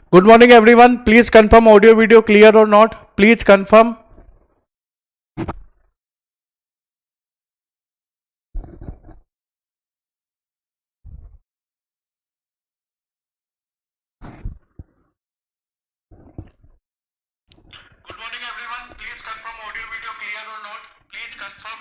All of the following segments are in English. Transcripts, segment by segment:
Good morning everyone. Please confirm audio video clear or not. Please confirm. Good morning everyone. Please confirm audio video clear or not. Please confirm.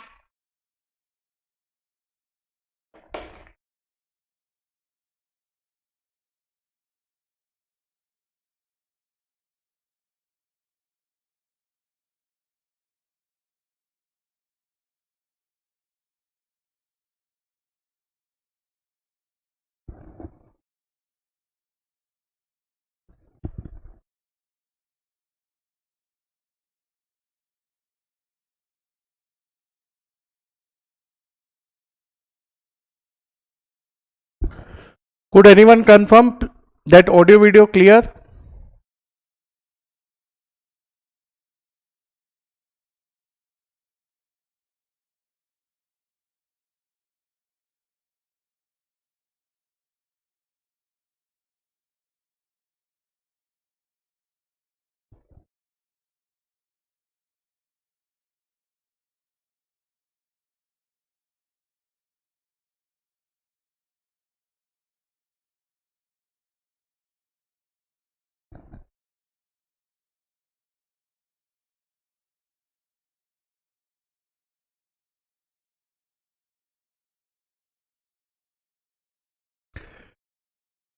Could anyone confirm that audio video clear?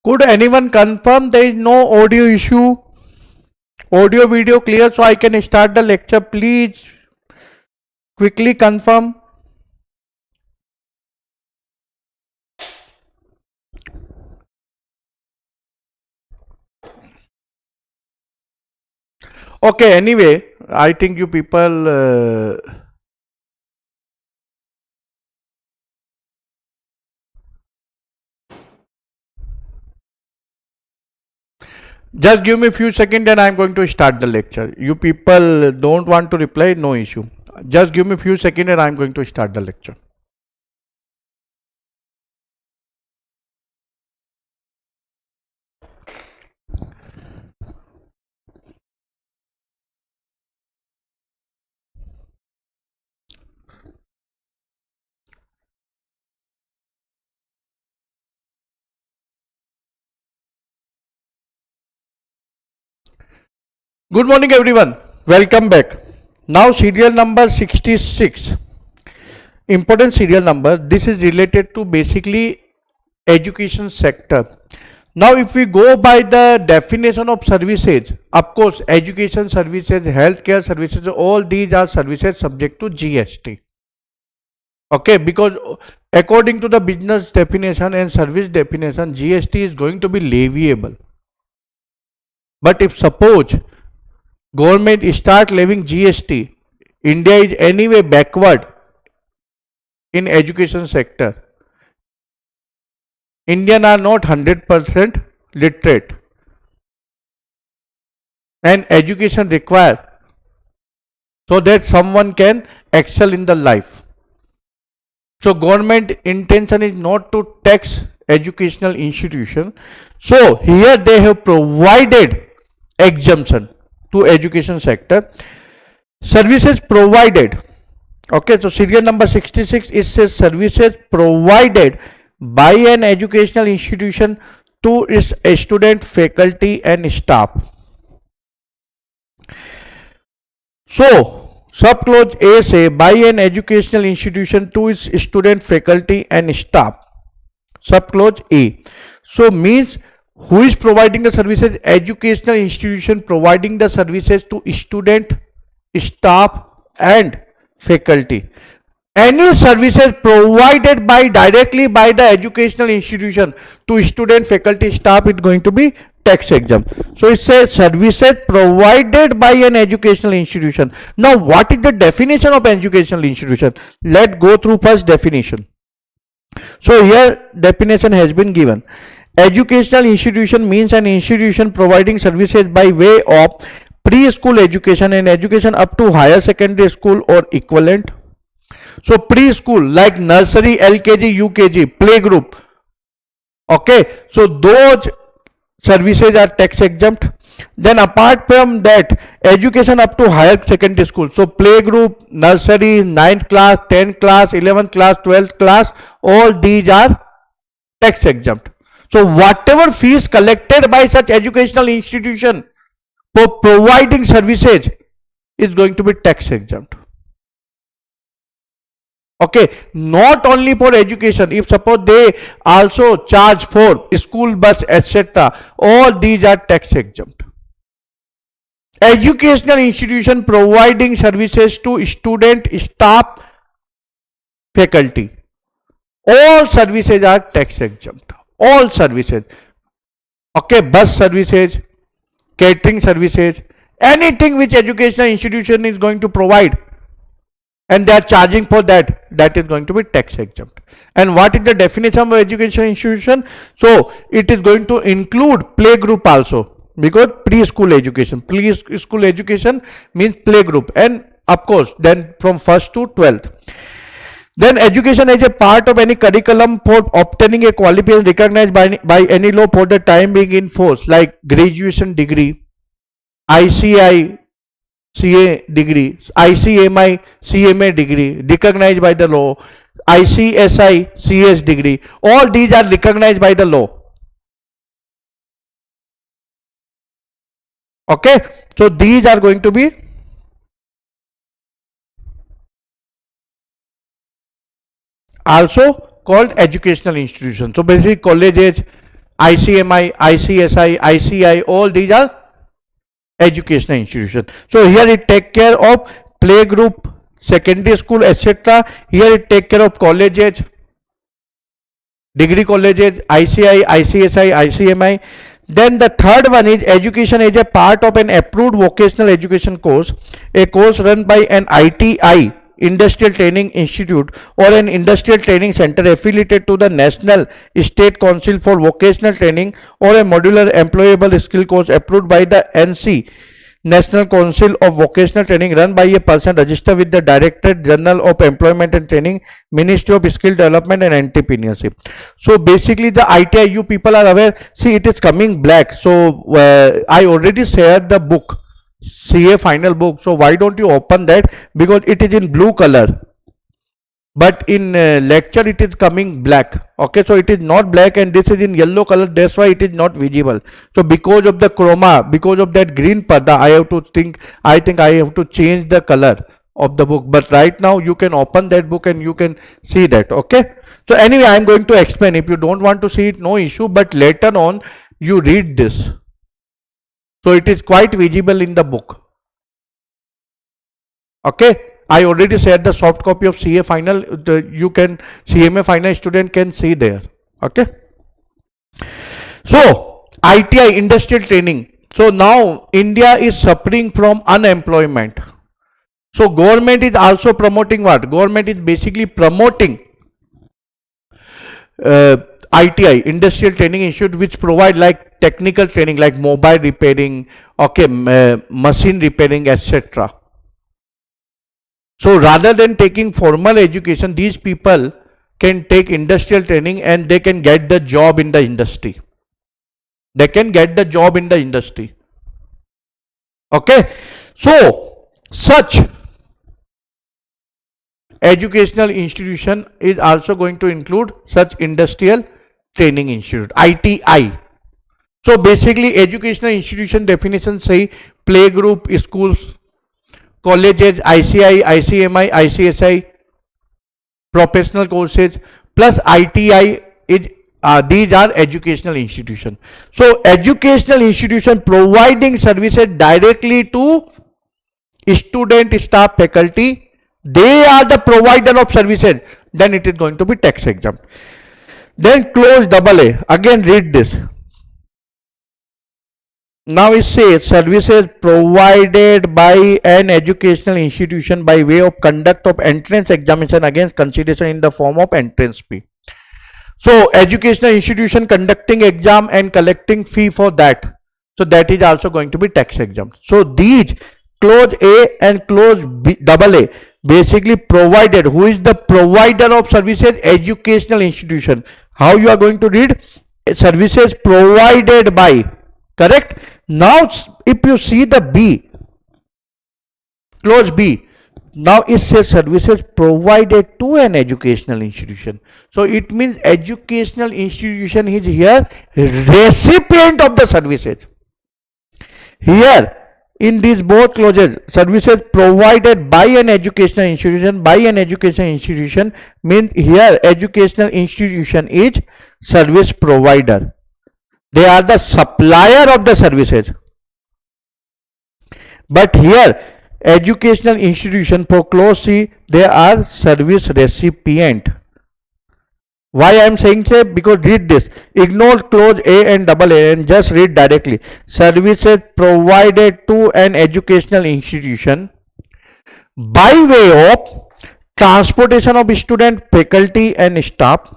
Could anyone confirm there is no audio issue? Audio video clear so I can start the lecture. Please quickly confirm. Okay, anyway, I think you people just give me a few seconds and I am going to start the lecture. You people don't want to reply, no issue. Just give me a few seconds and I am going to start the lecture. Good morning everyone. Welcome back. Now serial number 66. Important serial number. This is related to basically education sector. Now if we go by the definition of services, of course education services, healthcare services, all these are services subject to GST. Okay, because according to the business definition and service definition, GST is going to be leviable. But if suppose government start levying GST, India is anyway backward in education sector. Indians are not 100% literate and education required so that someone can excel in the life. So government intention is not to tax educational institution. So here they have provided exemption to education sector. Services provided. Okay, so serial number 66 it says services provided by an educational institution to its student, faculty and staff. So subclause A say by an educational institution to its student, faculty and staff. Subclause A. So means who is providing the services? Educational institution providing the services to student, staff and faculty. Any services provided by directly by the educational institution to student, faculty, staff is going to be tax exempt. So it says services provided by an educational institution. Now what is the definition of educational institution? Let's go through first definition. So here definition has been given. Educational institution means an institution providing services by way of preschool education and education up to higher secondary school or equivalent. So preschool like nursery, LKG, UKG, playgroup. Okay, so those services are tax exempt. Then apart from that, education up to higher secondary school, so playgroup, nursery, 9th class, 10th class, 11th class, 12th class, all these are tax exempt. So whatever fees collected by such educational institution for providing services is going to be tax exempt. Okay, not only for education, if suppose they also charge for school bus, etc., all these are tax exempt. Educational institution providing services to student, staff, faculty, all services are tax exempt. All services. Okay, bus services, catering services, anything which educational institution is going to provide and they are charging for that, that is going to be tax exempt. And what is the definition of education institution? So it is going to include playgroup also, because preschool education means playgroup, and of course then from 1st to 12th. Then education as a part of any curriculum for obtaining a qualification recognized by any law for the time being in force, like graduation degree, ICI CA degree, ICMI CMA degree recognized by the law, ICSI CS degree, all these are recognized by the law. Okay, so these are going to be also called educational institutions. So basically colleges, ICMI, ICSI, ICI, all these are educational institution. So here it take care of playgroup, secondary school, etc. Here it take care of colleges, degree colleges, ICI, ICSI, ICMI. Then the third one is education as a part of an approved vocational education course, a course run by an ITI, Industrial Training Institute, or an industrial training center affiliated to the National State Council for Vocational Training, or a modular employable skill course approved by the NC, National Council of Vocational Training, run by a person registered with the Directorate General of Employment and Training, Ministry of Skill Development and Entrepreneurship. So basically the ITI, you people are aware, see it is coming black. So I already shared the book, CA final book, so why don't you open that, because it is in blue color, but in lecture it is coming black. Okay, so it is not black and this is in yellow color, that's why it is not visible. So because of the chroma, because of that green parda, I think I have to change the color of the book, but right now you can open that book and you can see that. Okay, so anyway I am going to explain. If you don't want to see it, no issue, but later on you read this. So it is quite visible in the book. Okay, I already shared the soft copy of CA final. You can, CMA final student can see there. Okay. So ITI, industrial training. So now India is suffering from unemployment. So government is also promoting what? Government is basically promoting ITI, Industrial Training Institute, which provide like technical training like mobile repairing, okay, machine repairing, etc. So rather than taking formal education, these people can take industrial training and they can get the job in the industry. They can get the job in the industry. Okay, so such educational institution is also going to include such industrial training institute, ITI. So basically educational institution definition say playgroup, schools, colleges, ICI, ICMI, ICSI, professional courses plus ITI is these are educational institution. So educational institution providing services directly to student, staff, faculty, they are the provider of services, then it is going to be tax exempt. Then clause AA, again read this. Now it says services provided by an educational institution by way of conduct of entrance examination against consideration in the form of entrance fee. So institutional institution conducting exam and collecting fee for that, so that is also going to be tax exempt. So these clause A and clause AA basically provided, who is the provider of services? Educational institution. How you are going to read? Services provided by Correct? Now, if you see the B, clause B, now it says services provided to an educational institution. So it means educational institution is here recipient of the services. Here in these both clauses, services provided by an educational institution, means here educational institution is service provider. They are the supplier of the services. But here educational institution for clause C, they are service recipient. Why I am saying so? Because read this. Ignore clause A and double A and just read directly. Services provided to an educational institution by way of transportation of student, faculty and staff.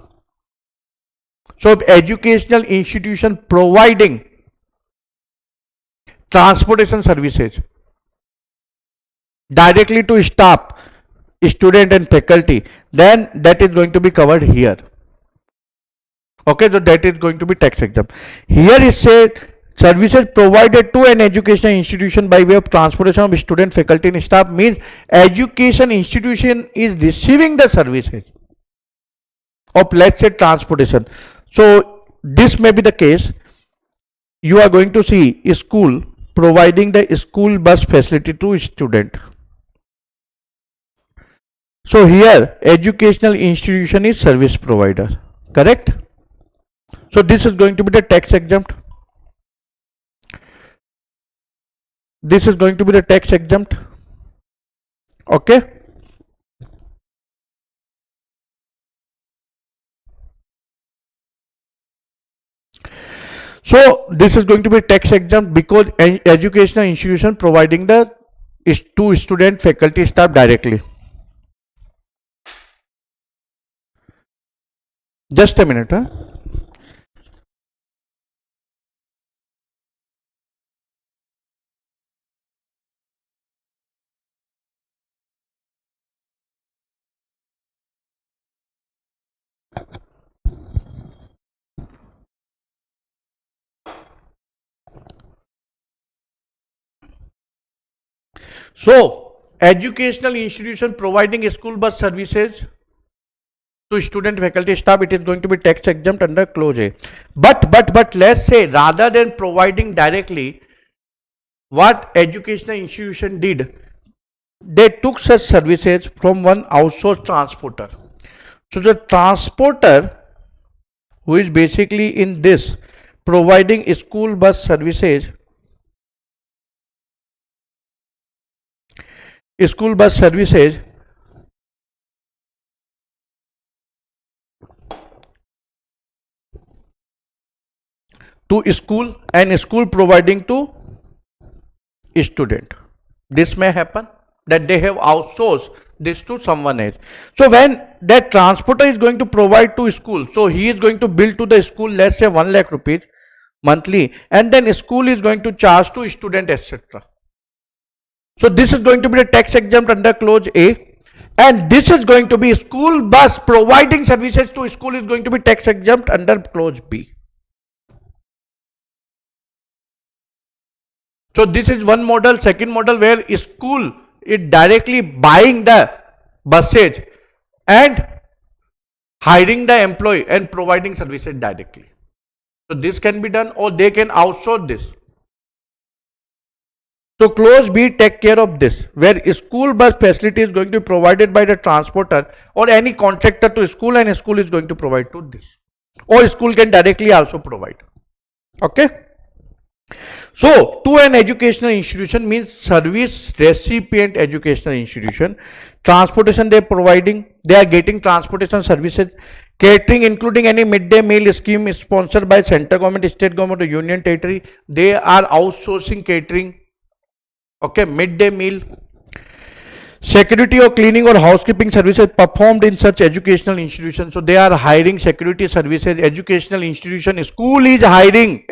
So educational institution providing transportation services directly to staff, student and faculty, then that is going to be covered here. Okay, so that is going to be tax exempt. Here is said services provided to an educational institution by way of transportation of student, faculty and staff, means education institution is receiving the services of, let's say, transportation. So this may be the case. You are going to see a school providing the school bus facility to student. So here educational institution is service provider. Correct? So this is going to be the tax exempt. This is going to be the tax exempt. Okay. So this is going to be tax exempt because educational institution providing the to student, faculty, staff directly. Just a minute. So educational institution providing school bus services to student, faculty, staff, it is going to be tax exempt under clause A. But let's say rather than providing directly, what educational institution did, they took such services from one outsourced transporter. So the transporter who is basically in this providing school bus services, to school and school providing to student. This may happen that they have outsourced this to someone else. So when that transporter is going to provide to school, so he is going to bill to the school, let's say 1 lakh rupees monthly, and then school is going to charge to student, etc. So this is going to be the tax exempt under clause A, and this is going to be school bus providing services to school is going to be tax exempt under clause B. So this is one model. Second model where school is directly buying the buses and hiring the employee and providing services directly. So this can be done, or they can outsource this. So clause B take care of this, where school bus facility is going to be provided by the transporter or any contractor to school, and school is going to provide to this, or school can directly also provide. Okay. So to an educational institution means service recipient educational institution. Transportation they are providing, they are getting transportation services. Catering including any midday meal scheme sponsored by central government, state government or union territory, they are outsourcing catering. Okay, midday meal. Security or cleaning or housekeeping services performed in such educational institutions. So they are hiring security services. Educational institution, school is hiring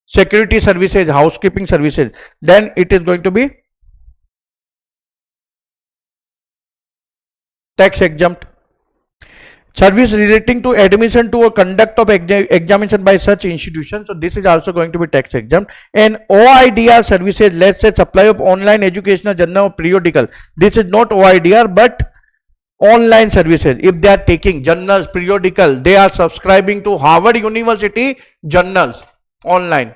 security services, housekeeping services. Then it is going to be tax exempt. service relating to admission to or conduct of examination by such institution. So this is also going to be tax exempt. And OIDR services, let's say supply of online educational journal or periodical. This is not OIDR but online services. If they are taking journals, periodical, they are subscribing to Harvard University journals online.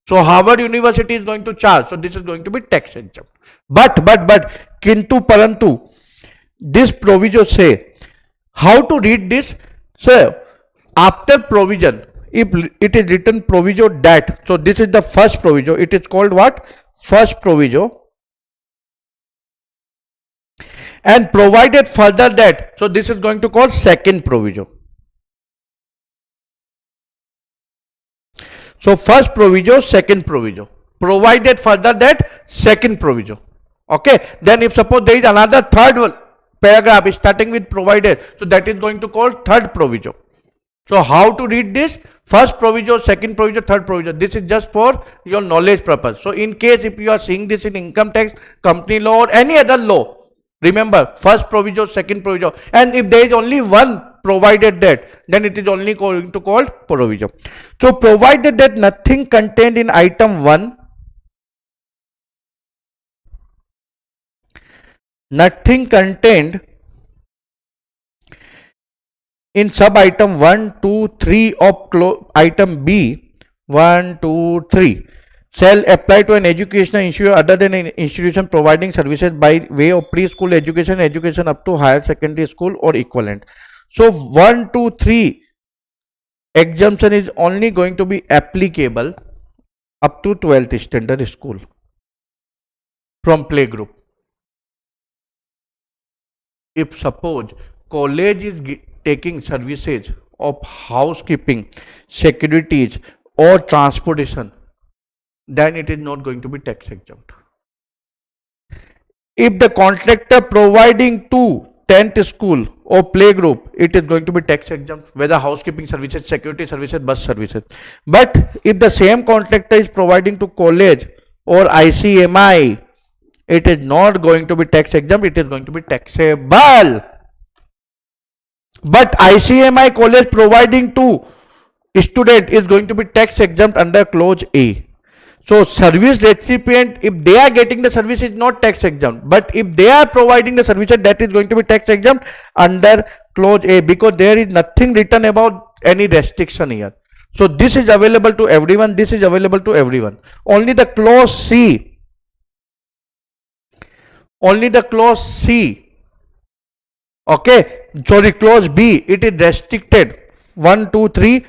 So Harvard University is going to charge. So this is going to be tax exempt. But kintu parantu, this provision say, how to read this? So after provision, if it is written provision that, so this is the first provision. It is called what? First provision. And provided further that, so this is going to call second provision. So first provision, second provision. Provided further that, second provision. Okay. Then if suppose there is another third one, paragraph starting with provided, so that is going to call third provision. So how to read this? First provision, second provision, third provision. This is just for your knowledge purpose. So in case if you are seeing this in income tax, company law or any other law, remember first provision, second provision, and if there is only one provided that, then it is only going to call provision. So provided that nothing contained in item 1, nothing contained in sub item 1, 2, 3 of item B, 1, 2, 3 shall apply to an educational institution other than an institution providing services by way of preschool education, education up to higher secondary school or equivalent. So 1, 2, 3 exemption is only going to be applicable up to 12th standard school from playgroup. If suppose college is taking services of housekeeping, securities or transportation, then it is not going to be tax exempt. If the contractor providing to 10th school or playgroup, it is going to be tax exempt, whether housekeeping services, security services, bus services. But if the same contractor is providing to college or ICMI, it is not going to be tax exempt, it is going to be taxable. But ICMI college providing to student is going to be tax exempt under clause A. So service recipient, if they are getting the service, is not tax exempt, but if they are providing the services, that is going to be tax exempt under clause A, because there is nothing written about any restriction here. So this is available to everyone, this is available to everyone. Only the clause C, okay, sorry, clause B, it is restricted 1, 2, 3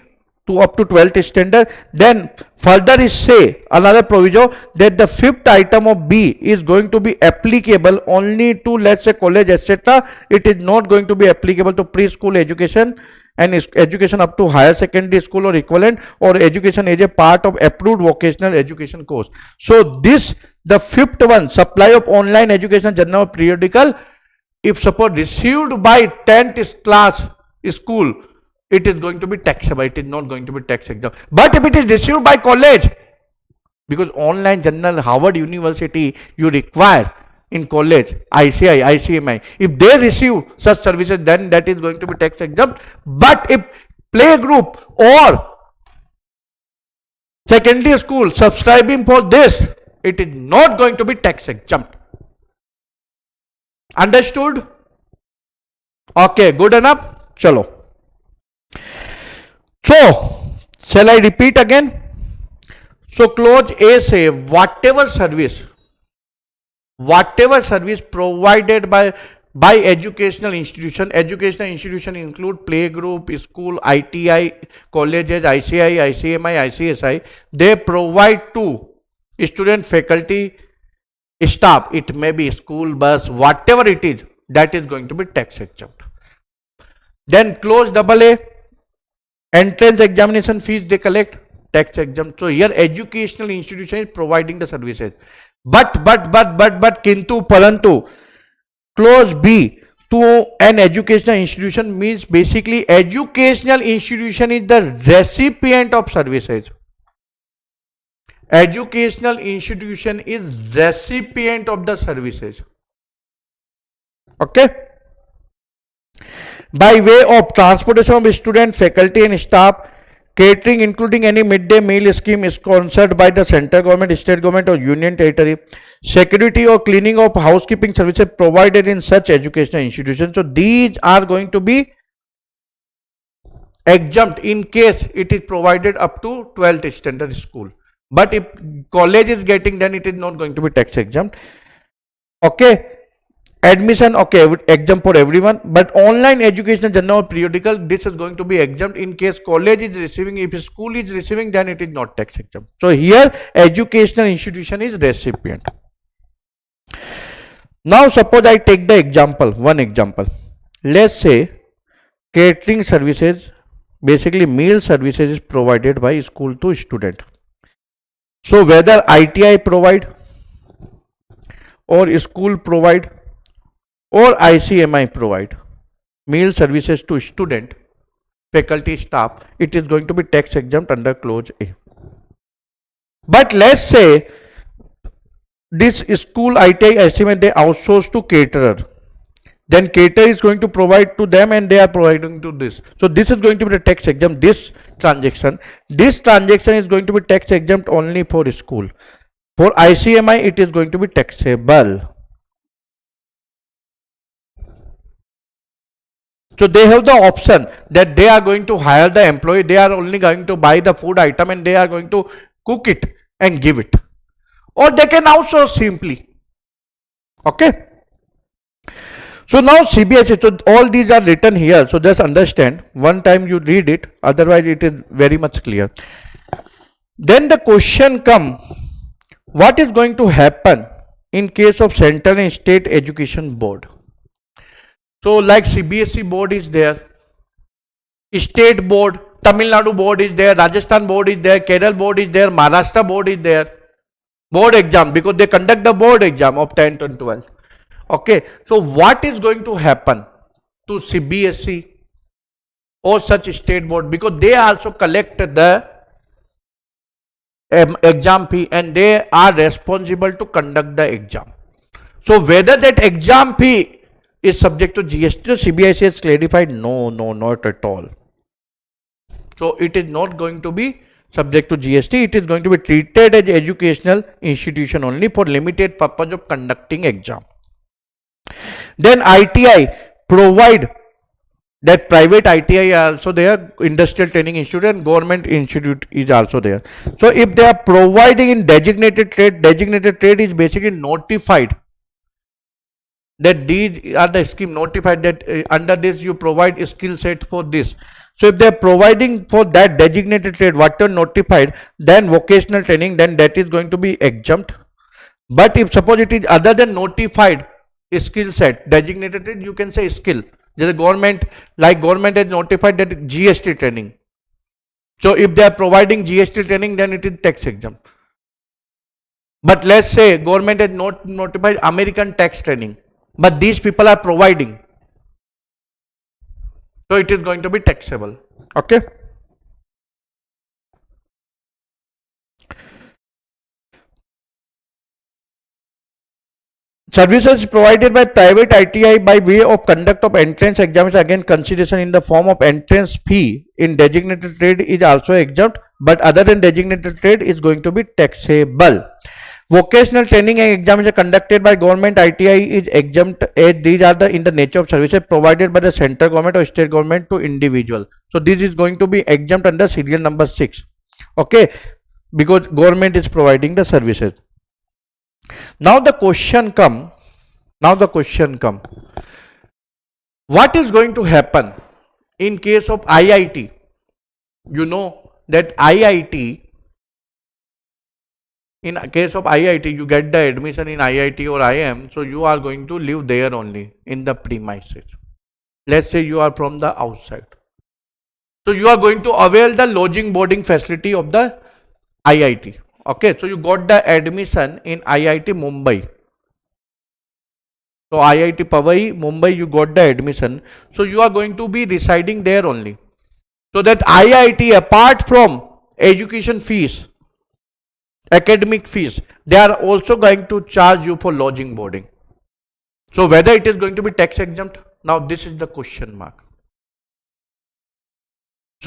to up to 12th standard. Then further is say another provision that the fifth item of B is going to be applicable only to, let's say, college, etc. It is not going to be applicable to preschool education and education up to higher secondary school or equivalent, or education as a part of approved vocational education course. So this, the fifth one, supply of online educational journal or periodical, if suppose received by 10th class school, it is going to be taxable, it is not going to be tax exempt. But if it is received by college, because online journal, Harvard University, you require in college, ICI, ICMI, if they receive such services, then that is going to be tax exempt. But if playgroup or secondary school subscribing for this, it is not going to be tax exempt. Understood? Okay, good enough? Chalo. So, shall I repeat again? So, clause A say whatever service provided by educational institution include playgroup, school, ITI, colleges, ICI, ICMI, ICSI, they provide to student, faculty, staff, it may be school, bus, whatever it is, that is going to be tax exempt. Then clause AA, entrance examination fees they collect, tax exempt. So here educational institution is providing the services. But kintu parantu, clause B, to an educational institution means basically educational institution is the recipient of services. Educational institution is recipient of the services. Okay. by way of transportation of student, faculty and staff, catering including any midday meal scheme is sponsored by the central government, state government or union territory, security or cleaning of housekeeping services provided in such educational institutions. So these are going to be exempt in case it is provided up to 12th standard school. But if college is getting, then it is not going to be tax exempt. Okay. Admission, okay, exempt for everyone, but online educational journal or periodical, this is going to be exempt in case college is receiving. If school is receiving, then it is not tax exempt. So here educational institution is recipient. Now suppose I take the example, one example. Let's say catering services, basically meal services is provided by school to student. So whether ITI provide or school provide or ICMI provide meal services to student, faculty, staff, it is going to be tax exempt under clause A. But let's say this school ITI estimate they outsource to caterer, then caterer is going to provide to them and they are providing to this. So this is going to be the tax exempt, this transaction is going to be tax exempt only for school. For ICMI it is going to be taxable. So they have the option that they are going to hire the employee, they are only going to buy the food item and they are going to cook it and give it. Or they can outsource simply. Okay. So now CBSE, so all these are written here. So just understand, one time you read it, otherwise it is very much clear. Then the question comes, what is going to happen in case of central and state education board? So like CBSE board is there, state board, Tamil Nadu board is there, Rajasthan board is there, Kerala board is there, Maharashtra board is there. Board exam, because they conduct the board exam of 10th and 12th. Okay, so what is going to happen to CBSE or such state board, because they also collect the exam fee and they are responsible to conduct the exam. So whether that exam fee is subject to GST, CBSE has clarified, no, not at all. So it is not going to be subject to GST, it is going to be treated as educational institution only for limited purpose of conducting exam. Then ITI provide, that private ITI are also there, industrial training institute and government institute is also there. So if they are providing in designated trade is basically notified that these are the scheme, notified that under this you provide a skill set for this. So if they are providing for that designated trade, whatever notified, then vocational training, then that is going to be exempt. But if suppose it is other than notified skill set, designated trade, you can say skill. The government, like government has notified that GST training. So if they are providing GST training, then it is tax exempt. But let's say government has not notified American tax training, but these people are providing, so it is going to be taxable. Okay. Services provided by private ITI by way of conduct of entrance exams, again consideration in the form of entrance fee in designated trade is also exempt, but other than designated trade is going to be taxable. Vocational training and examination conducted by government ITI is exempt as these are in the nature of services provided by the central government or state government to individual. So this is going to be exempt under serial number 6. Okay, because government is providing the services. Now the question come, what is going to happen in case of IIT? You know that IIT, in case of IIT, you get the admission in IIT or IIM, so you are going to live there only in the premises. Let's say you are from the outside. So you are going to avail the lodging boarding facility of the IIT. Okay, so you got the admission in IIT Mumbai. So IIT Powai, Mumbai, you got the admission. So you are going to be residing there only. So that IIT, apart from education fees, academic fees, they are also going to charge you for lodging boarding. So whether it is going to be tax exempt, now this is the question mark.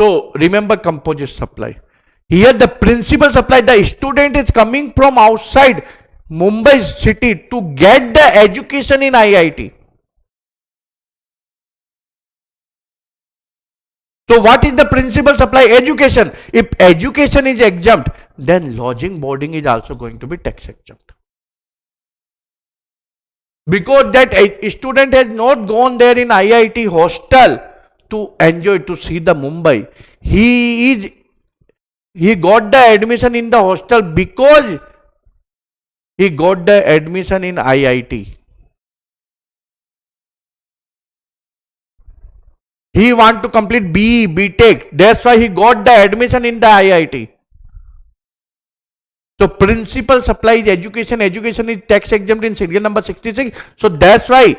So remember composite supply. Here the principal supply, the student is coming from outside Mumbai city to get the education in IIT. So what is the principal supply? Education. If education is exempt, then lodging, boarding is also going to be tax exempt. Because that student has not gone there in IIT hostel to enjoy, to see the Mumbai. He got the admission in the hostel because he got the admission in IIT. He want to complete BE, BTech. That's why he got the admission in the IIT. So principal supply is education. Education is tax exempt in serial number 66. So that's why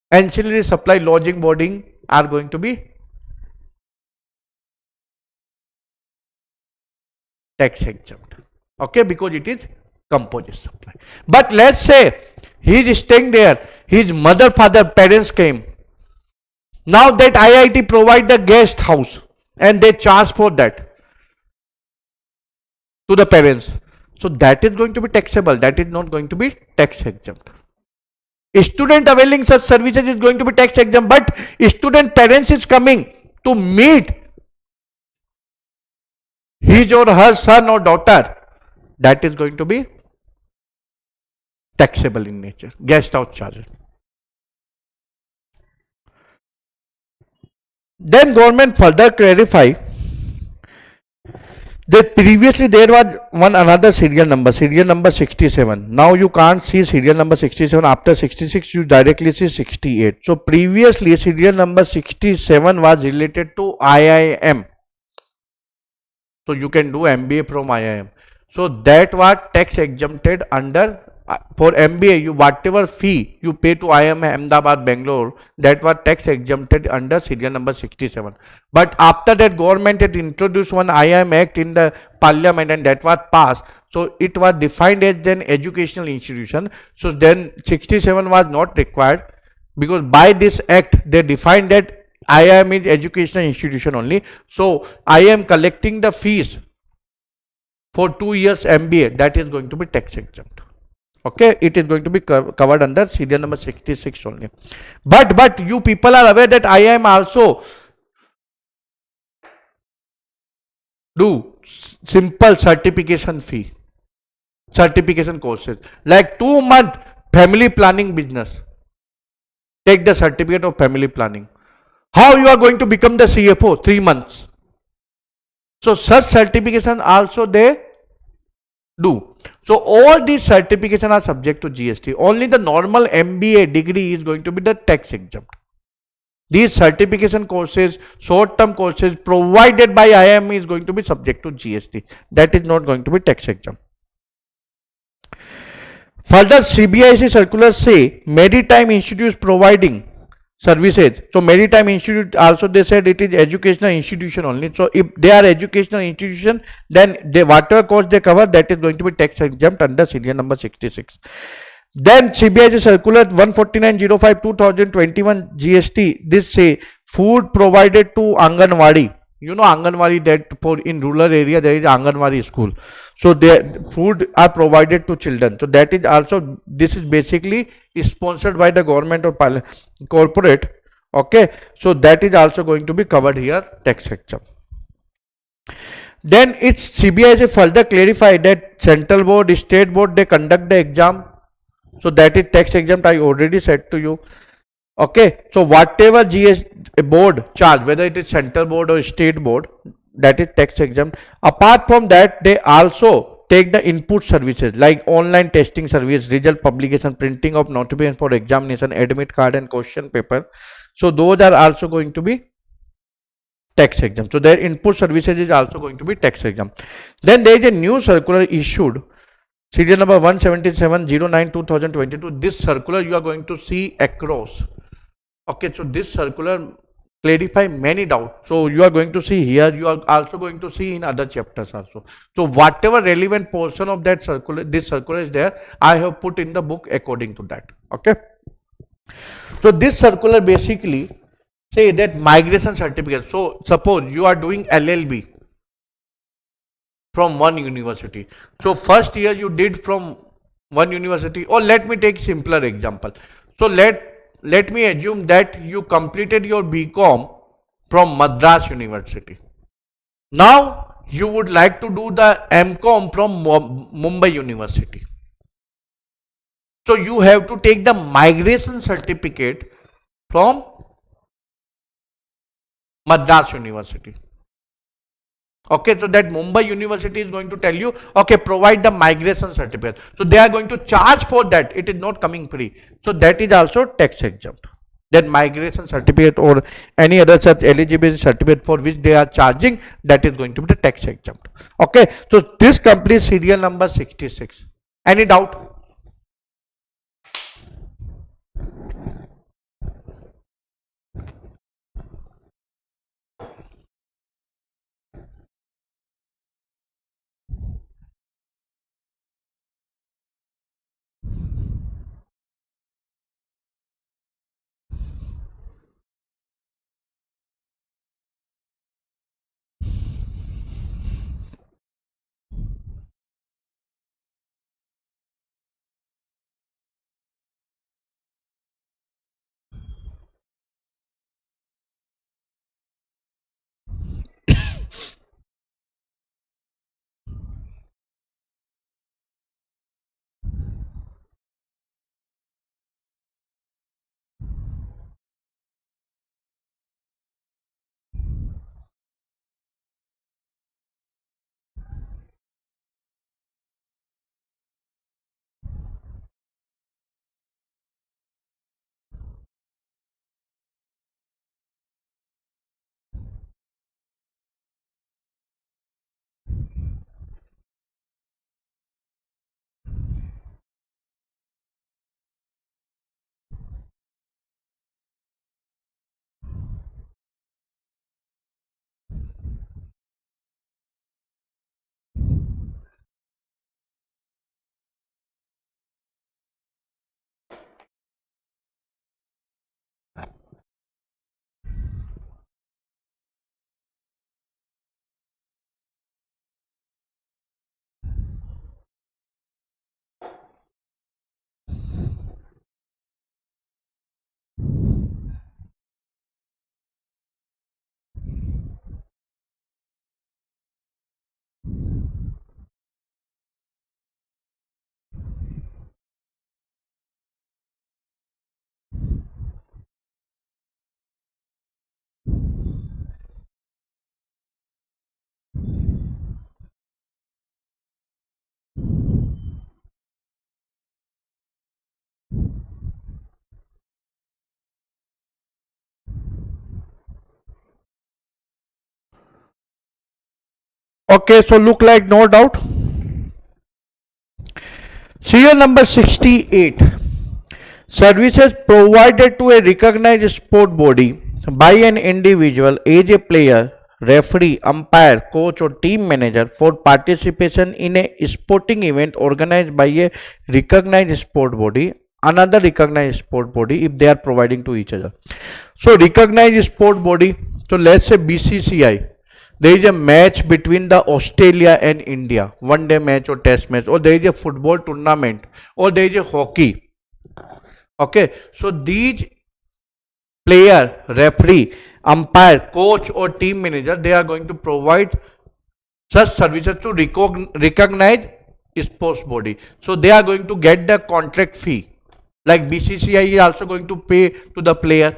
ancillary supply, lodging, boarding are going to be tax exempt. Okay, because it is composite supply. But let's say he is staying there. His mother, father, parents came. Now that IIT provide the guest house and they charge for that to the parents. So that is going to be taxable. That is not going to be tax exempt. Student availing such services is going to be tax exempt, but student parents is coming to meet his or her son or daughter. That is going to be taxable in nature. Guest house charges. Then government further clarify that previously there was another serial number 67. Now you can't see serial number 67. After 66 you directly see 68. So previously serial number 67 was related to IIM. So you can do MBA from IIM. So that was tax exempted under, for MBA, you whatever fee you pay to IIM Ahmedabad, Bangalore, that was tax exempted under serial number 67. But after that, government had introduced one IIM Act in the Parliament, and that was passed. So it was defined as an educational institution. So then 67 was not required, because by this act they defined that IIM is educational institution only. So I am collecting the fees for 2 years MBA, that is going to be tax exempt. Okay, it is going to be covered under serial number 66 only. But you people are aware that IIM also do simple certification fee, certification courses, like 2-month family planning business. Take the certificate of family planning. How you are going to become the CFO? 3 months. So such certification also they do. So all these certifications are subject to GST. Only the normal MBA degree is going to be the tax exempt. These certification courses, short-term courses provided by IIM is going to be subject to GST. That is not going to be tax exempt. Further, CBIC circulars say maritime institutes providing services. So maritime institute also, they said it is educational institution only. So if they are educational institution, then they whatever course they cover, that is going to be tax exempt under serial number 66. Then CBIC circular 149/05/2021 GST, this say food provided to Anganwadi. You know Anganwadi, that for in rural area there is Anganwadi school. So the food are provided to children. So that is also, this is basically sponsored by the government or corporate. Okay, so that is also going to be covered here, tax exempt. Then it's CBIC further clarified that central board, state board, they conduct the exam. So that is tax exempt, I already said to you. Okay, so whatever GS board charge, whether it is central board or state board, that is tax exempt. Apart from that, they also take the input services like online testing service, result publication, printing of notification for examination, admit card and question paper. So those are also going to be tax exempt. So their input services is also going to be tax exempt. Then there is a new circular issued, serial number 177/09/2022. This circular you are going to see across. Okay, so this circular clarify many doubts. So you are going to see here, you are also going to see in other chapters also. So whatever relevant portion of that circular, this circular is there, I have put in the book according to that. Okay. So this circular basically say that migration certificate. So suppose you are doing LLB from one university. So first year you did from one university, or let me take simpler example. So let me assume that you completed your BCom from Madras University. Now you would like to do the MCom from Mumbai University. So you have to take the migration certificate from Madras University. Okay, so that Mumbai University is going to tell you, okay, provide the migration certificate. So they are going to charge for that. It is not coming free. So that is also tax exempt. That migration certificate or any other such eligibility certificate for which they are charging, that is going to be the tax exempt. Okay, so this company serial number 66. Any doubt? Okay, so look like no doubt. Serial number 68. Services provided to a recognized sport body by an individual as a player, referee, umpire, coach, or team manager for participation in a sporting event organized by a recognized sport body, another recognized sport body, if they are providing to each other. So, recognized sport body, so let's say BCCI. There is a match between the Australia and India, one day match or test match, or there is a football tournament, or there is a hockey. Okay, so these player, referee, umpire, coach, or team manager, they are going to provide such services to recognize sports body. So they are going to get the contract fee. Like BCCI is also going to pay to the player.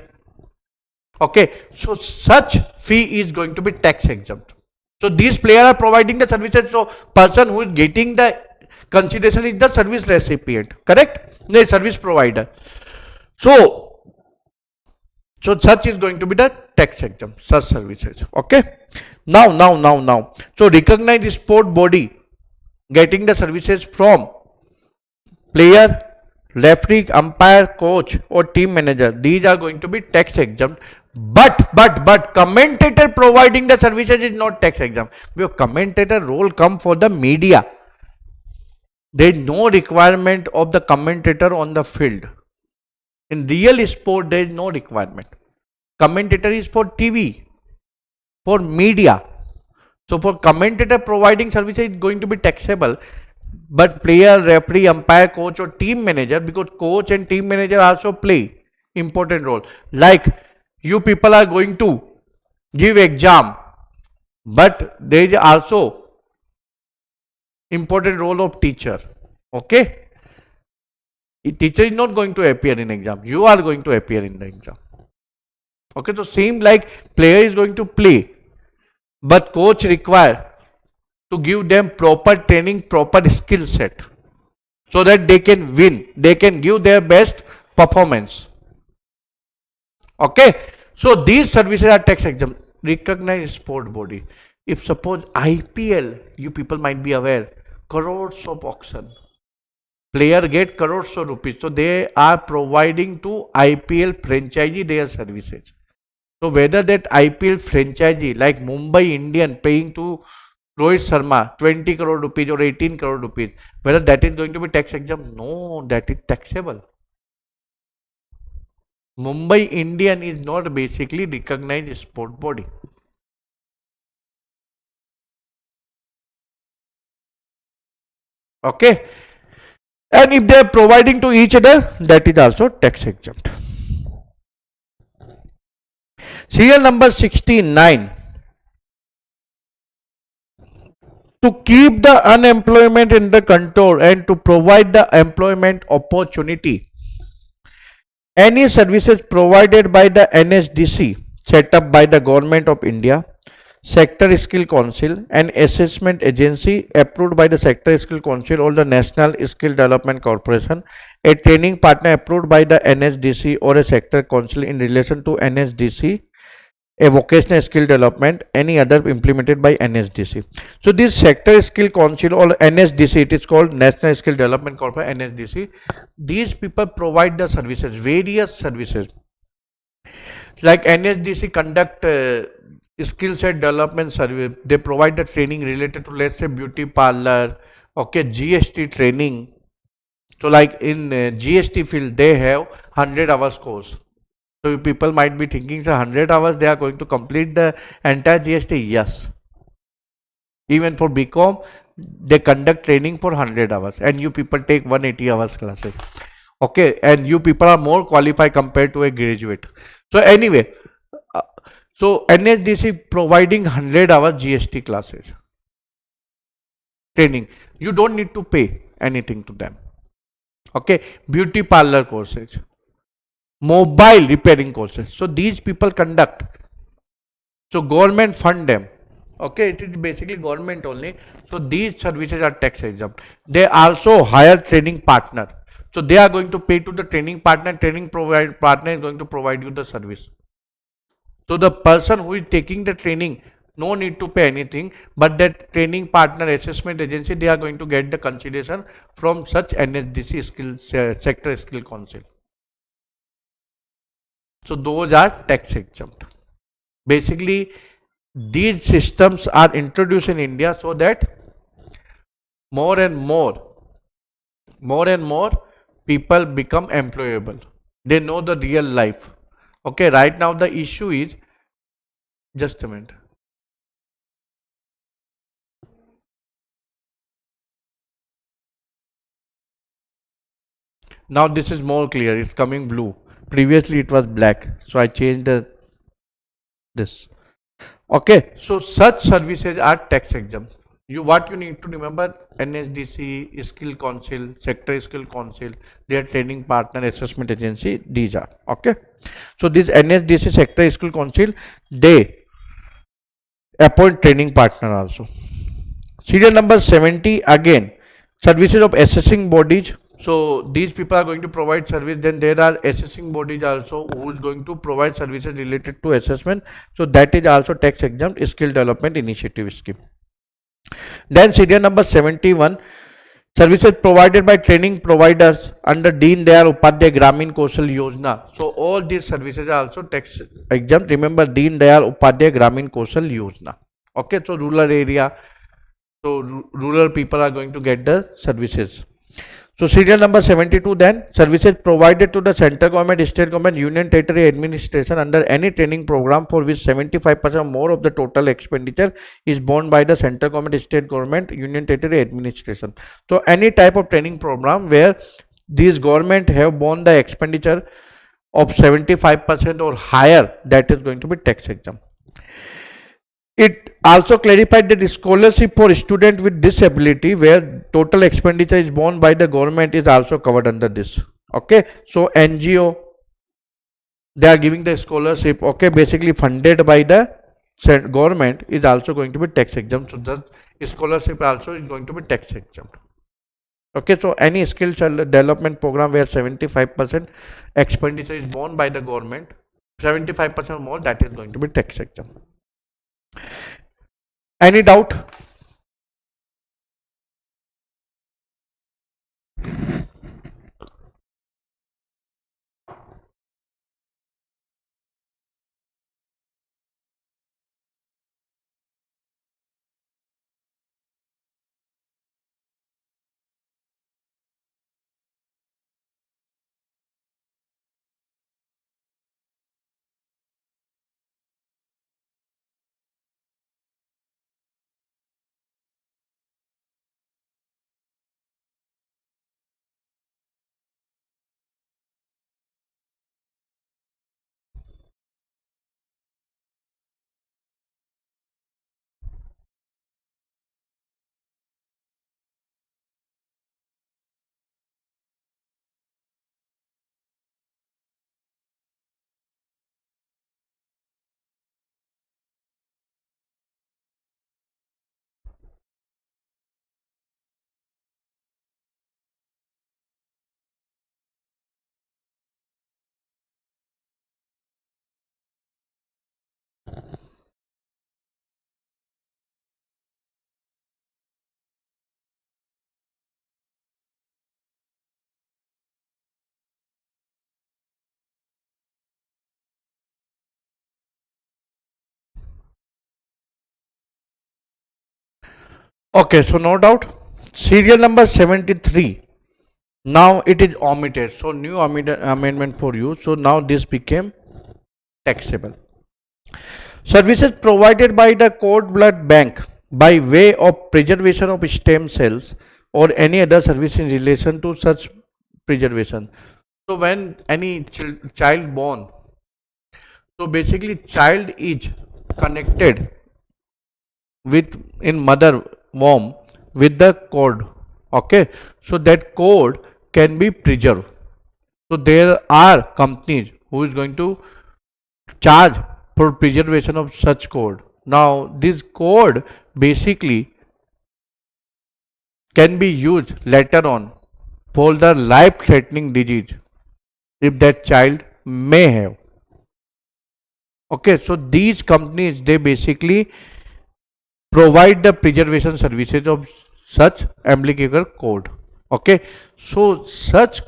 Okay, so such fee is going to be tax exempt. So these players are providing the services. So person who is getting the consideration is the service recipient, correct? The service provider. So such is going to be the tax exempt, such services. Okay. Now. So recognized sport body getting the services from player, referee, umpire, coach, or team manager. These are going to be tax exempt. But commentator providing the services is not tax exempt. Because commentator role come for the media. There is no requirement of the commentator on the field. In real sport, there is no requirement. Commentator is for TV, for media. So for commentator providing services is going to be taxable, but player, referee, umpire, coach or team manager, because coach and team manager also play important role. Like you people are going to give exam, but there is also important role of teacher. Okay, teacher is not going to appear in exam, you are going to appear in the exam. Okay, so same like player is going to play, but coach require to give them proper training, proper skill set, so that they can win, they can give their best performance. Okay, so these services are tax exempt. Recognized sport body. If suppose IPL, you people might be aware, crores of auction, player get crores of rupees, so they are providing to IPL franchisee their services. So whether that IPL franchisee like Mumbai Indian paying to Rohit Sharma 20 crore rupees or 18 crore rupees, whether that is going to be tax exempt? No, that is taxable. Mumbai Indian is not basically recognized sport body. Okay. And if they are providing to each other, that is also tax exempt. Serial number 69. To keep the unemployment in the control and to provide the employment opportunity, any services provided by the NSDC set up by the Government of India, Sector Skill Council, an assessment agency approved by the Sector Skill Council or the National Skill Development Corporation, a training partner approved by the NSDC or a Sector Council in relation to NSDC, a vocational skill development, any other implemented by NSDC. So this Sector Skill Council or NSDC, it is called National Skill Development Corporation, NSDC. These people provide the services, various services. Like NSDC conduct skill set development service. They provide the training related to, let's say, beauty parlor, okay, GST training. So like in GST field, they have 100 hours course. So people might be thinking, so 100 hours they are going to complete the entire GST. Yes. Even for BCom, they conduct training for 100 hours and you people take 180 hours classes. Okay, and you people are more qualified compared to a graduate. So anyway, so NSDC providing 100 hours GST classes training. You don't need to pay anything to them. Okay, beauty parlor courses, mobile repairing courses. So these people conduct. So government fund them. Okay, it is basically government only. So these services are tax exempt. They also hire training partner. So they are going to pay to the training partner. Training partner is going to provide you the service. So the person who is taking the training, no need to pay anything, but that training partner assessment agency, they are going to get the consideration from such NSDC sector skill council. So those are tax exempt. Basically, these systems are introduced in India so that more and more people become employable. They know the real life. Okay, right now the issue is, just a minute. Now this is more clear, it's coming blue. Previously it was black, so I changed this. Okay, so such services are tax exempt. What you need to remember, NSDC, Skill Council, Sector Skill Council, their training partner, assessment agency, these are. Okay, so this NSDC, Sector Skill Council, they appoint training partner also. Serial number 70, again, services of assessing bodies. So these people are going to provide service. Then there are assessing bodies also who is going to provide services related to assessment. So that is also tax exempt skill development initiative scheme. Then serial number 71, services provided by training providers under Deen Dayal Upadhyay Gramin Kaushal Yojana. So all these services are also tax exempt. Remember, Deen Dayal Upadhyay Gramin Kaushal Yojana. Okay, so rural area, so rural people are going to get the services. So serial number 72 then, services provided to the central government, state government, union territory administration under any training program for which 75% or more of the total expenditure is borne by the central government, state government, union territory administration. So any type of training program where these government have borne the expenditure of 75% or higher, that is going to be tax exempt. It also clarified that the scholarship for student with disability where total expenditure is borne by the government is also covered under this. Okay, so NGO, they are giving the scholarship, okay, basically funded by the government, is also going to be tax exempt. So the scholarship also is going to be tax exempt. Okay, so any skill development program where 75% expenditure is borne by the government, 75% more, that is going to be tax exempt. Any doubt? Okay, so no doubt. Serial number 73. Now it is omitted. So new amendment for you. So now this became taxable. Services provided by the cord blood bank by way of preservation of stem cells or any other service in relation to such preservation. So when any child born, so basically child is connected with in mother womb with the cord. Okay, so that cord can be preserved. So there are companies who is going to charge for preservation of such cord. Now this cord basically can be used later on for the life threatening disease if that child may have. Okay, so these companies, they basically provide the preservation services of such umbilical cord. Okay, so such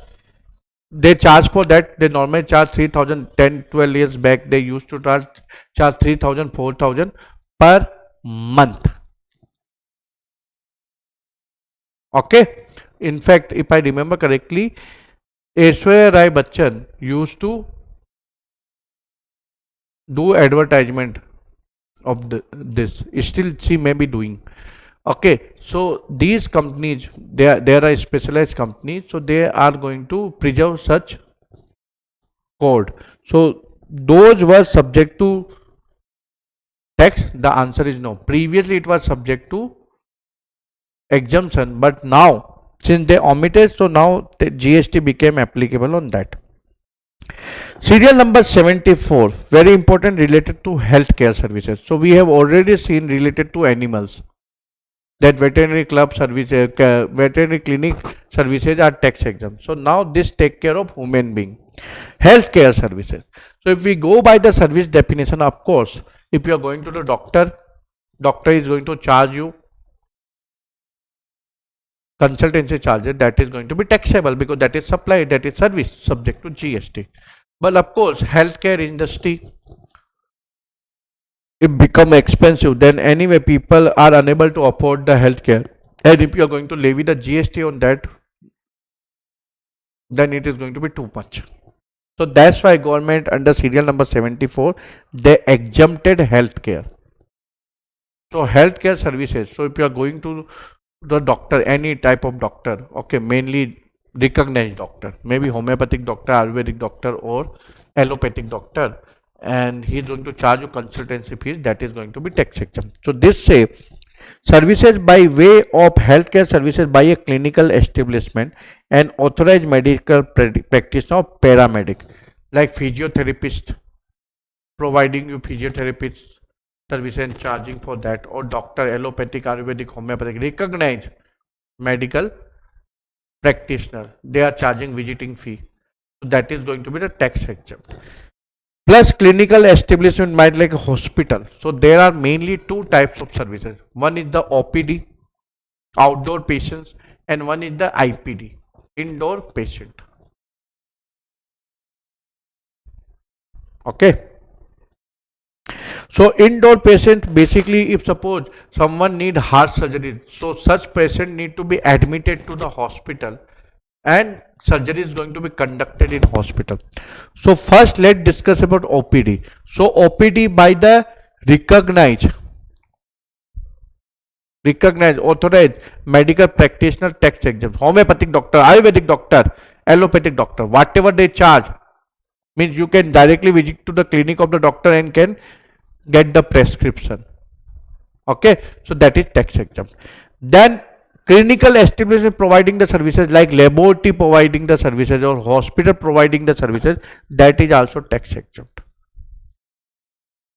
they charge for that. They normally charge 3,000. 10 12 years back they used to charge 3,000 4,000 per month. Okay, in fact, if I remember correctly, Aishwarya Rai Bachchan used to do advertisement of this. Still she may be doing. Okay, so these companies, there are specialized companies, so they are going to preserve such code. So those were subject to tax. The answer is no. Previously it was subject to exemption, but now since they omitted, so now the GST became applicable on that. Serial number 74, very important, related to healthcare services. So we have already seen related to animals, that veterinary club service, veterinary clinic services are tax exempt. So now this take care of human being, healthcare services. So if we go by the service definition, of course, if you are going to the doctor, doctor is going to charge you consultancy charges, that is going to be taxable because that is supply, that is service, subject to GST. But of course, healthcare industry, it become expensive, then anyway people are unable to afford the healthcare, and if you are going to levy the GST on that, then it is going to be too much. So that's why government under serial number 74, they exempted healthcare. So healthcare services, so if you are going to the doctor, any type of doctor, okay, mainly recognized doctor, maybe homeopathic doctor, Ayurvedic doctor, or allopathic doctor, and he is going to charge you consultancy fees, that is going to be tax exempt. So this say services by way of healthcare services by a clinical establishment and authorized medical practitioner or paramedic, like physiotherapist, providing you physiotherapist service and charging for that, or doctor, allopathic, Ayurvedic, homeopathic, recognized medical practitioner, they are charging visiting fee. So that is going to be the tax exempt. Plus clinical establishment might like a hospital. So there are mainly two types of services. One is the OPD, outdoor patients, and one is the IPD, indoor patient. Okay. So indoor patient, basically if suppose someone need heart surgery, so such patient need to be admitted to the hospital and surgery is going to be conducted in hospital. So first let's discuss about OPD. So OPD by the recognized, authorized medical practitioner, tax exempt. Homeopathic doctor, Ayurvedic doctor, allopathic doctor, whatever they charge, means you can directly visit to the clinic of the doctor and can get the prescription. Okay, so that is tax exempt. Then clinical establishment providing the services, like laboratory providing the services or hospital providing the services, that is also tax exempt.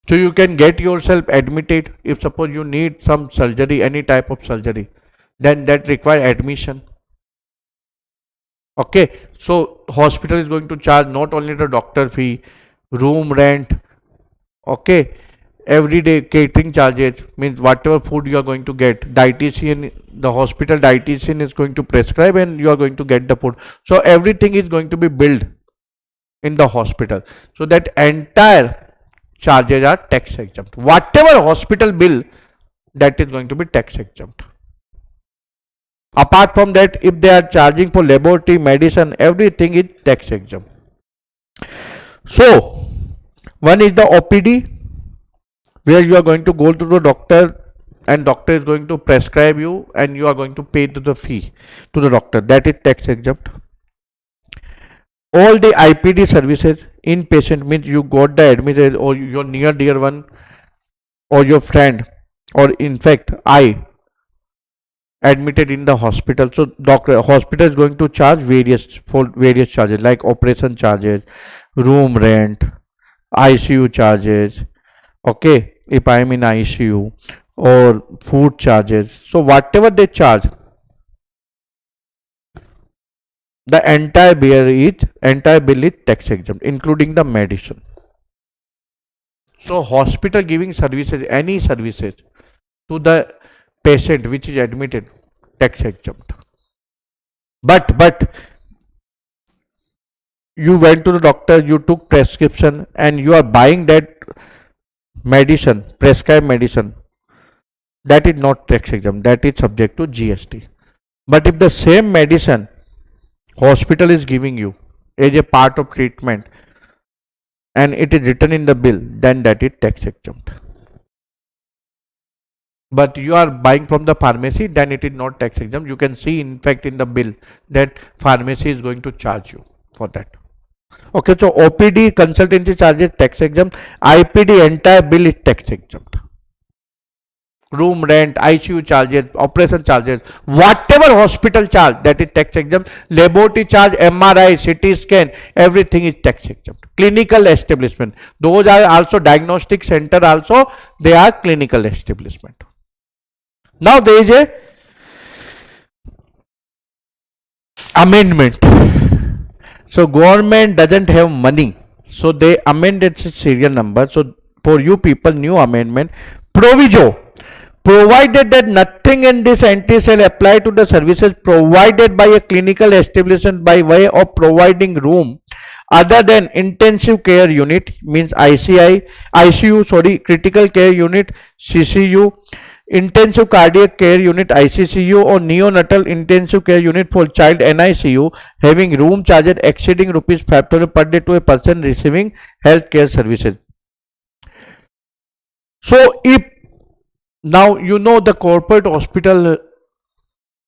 So you can get yourself admitted if suppose you need some surgery, any type of surgery, then that require admission. Okay, so hospital is going to charge not only the doctor fee, room rent, okay, everyday catering charges, means whatever food you are going to get, dietitian, the hospital dietitian is going to prescribe and you are going to get the food. So everything is going to be billed in the hospital. So that entire charges are tax exempt. Whatever hospital bill, that is going to be tax exempt. Apart from that, if they are charging for laboratory, medicine, everything is tax exempt. So one is the OPD, where you are going to go to the doctor and doctor is going to prescribe you and you are going to pay to the fee to the doctor, that is tax exempt. All the IPD services, inpatient, means you got the admitted or your near dear one or your friend, or in fact I admitted in the hospital. So doctor, hospital is going to charge various charges, like operation charges, room rent, ICU charges, okay, if I am in ICU, or food charges. So whatever they charge, the entire bill is tax exempt, including the medicine. So hospital giving services, any services to the patient which is admitted, tax exempt. But you went to the doctor, you took prescription and you are buying that medicine, prescribed medicine, that is not tax exempt, that is subject to GST. But if the same medicine hospital is giving you as a part of treatment and it is written in the bill, then that is tax exempt. But you are buying from the pharmacy, then it is not tax exempt. You can see in fact in the bill that pharmacy is going to charge you for that. Okay, so OPD consultancy charges tax exempt, IPD entire bill is tax exempt. Room rent, ICU charges, operation charges, whatever hospital charge, that is tax exempt. Laboratory charge, MRI, CT scan, everything is tax exempt. Clinical establishment, those are also diagnostic center, also they are clinical establishment. Now there is a amendment. So government doesn't have money, so they amended serial number. So for you people, new amendment, proviso, provided that nothing in this entry shall apply to the services provided by a clinical establishment by way of providing room other than intensive care unit, means ICU, critical care unit, CCU, intensive cardiac care unit ICCU or neonatal intensive care unit for child NICU having room charges exceeding rupees 5,000 per day to a person receiving health care services. So if now you know the corporate hospital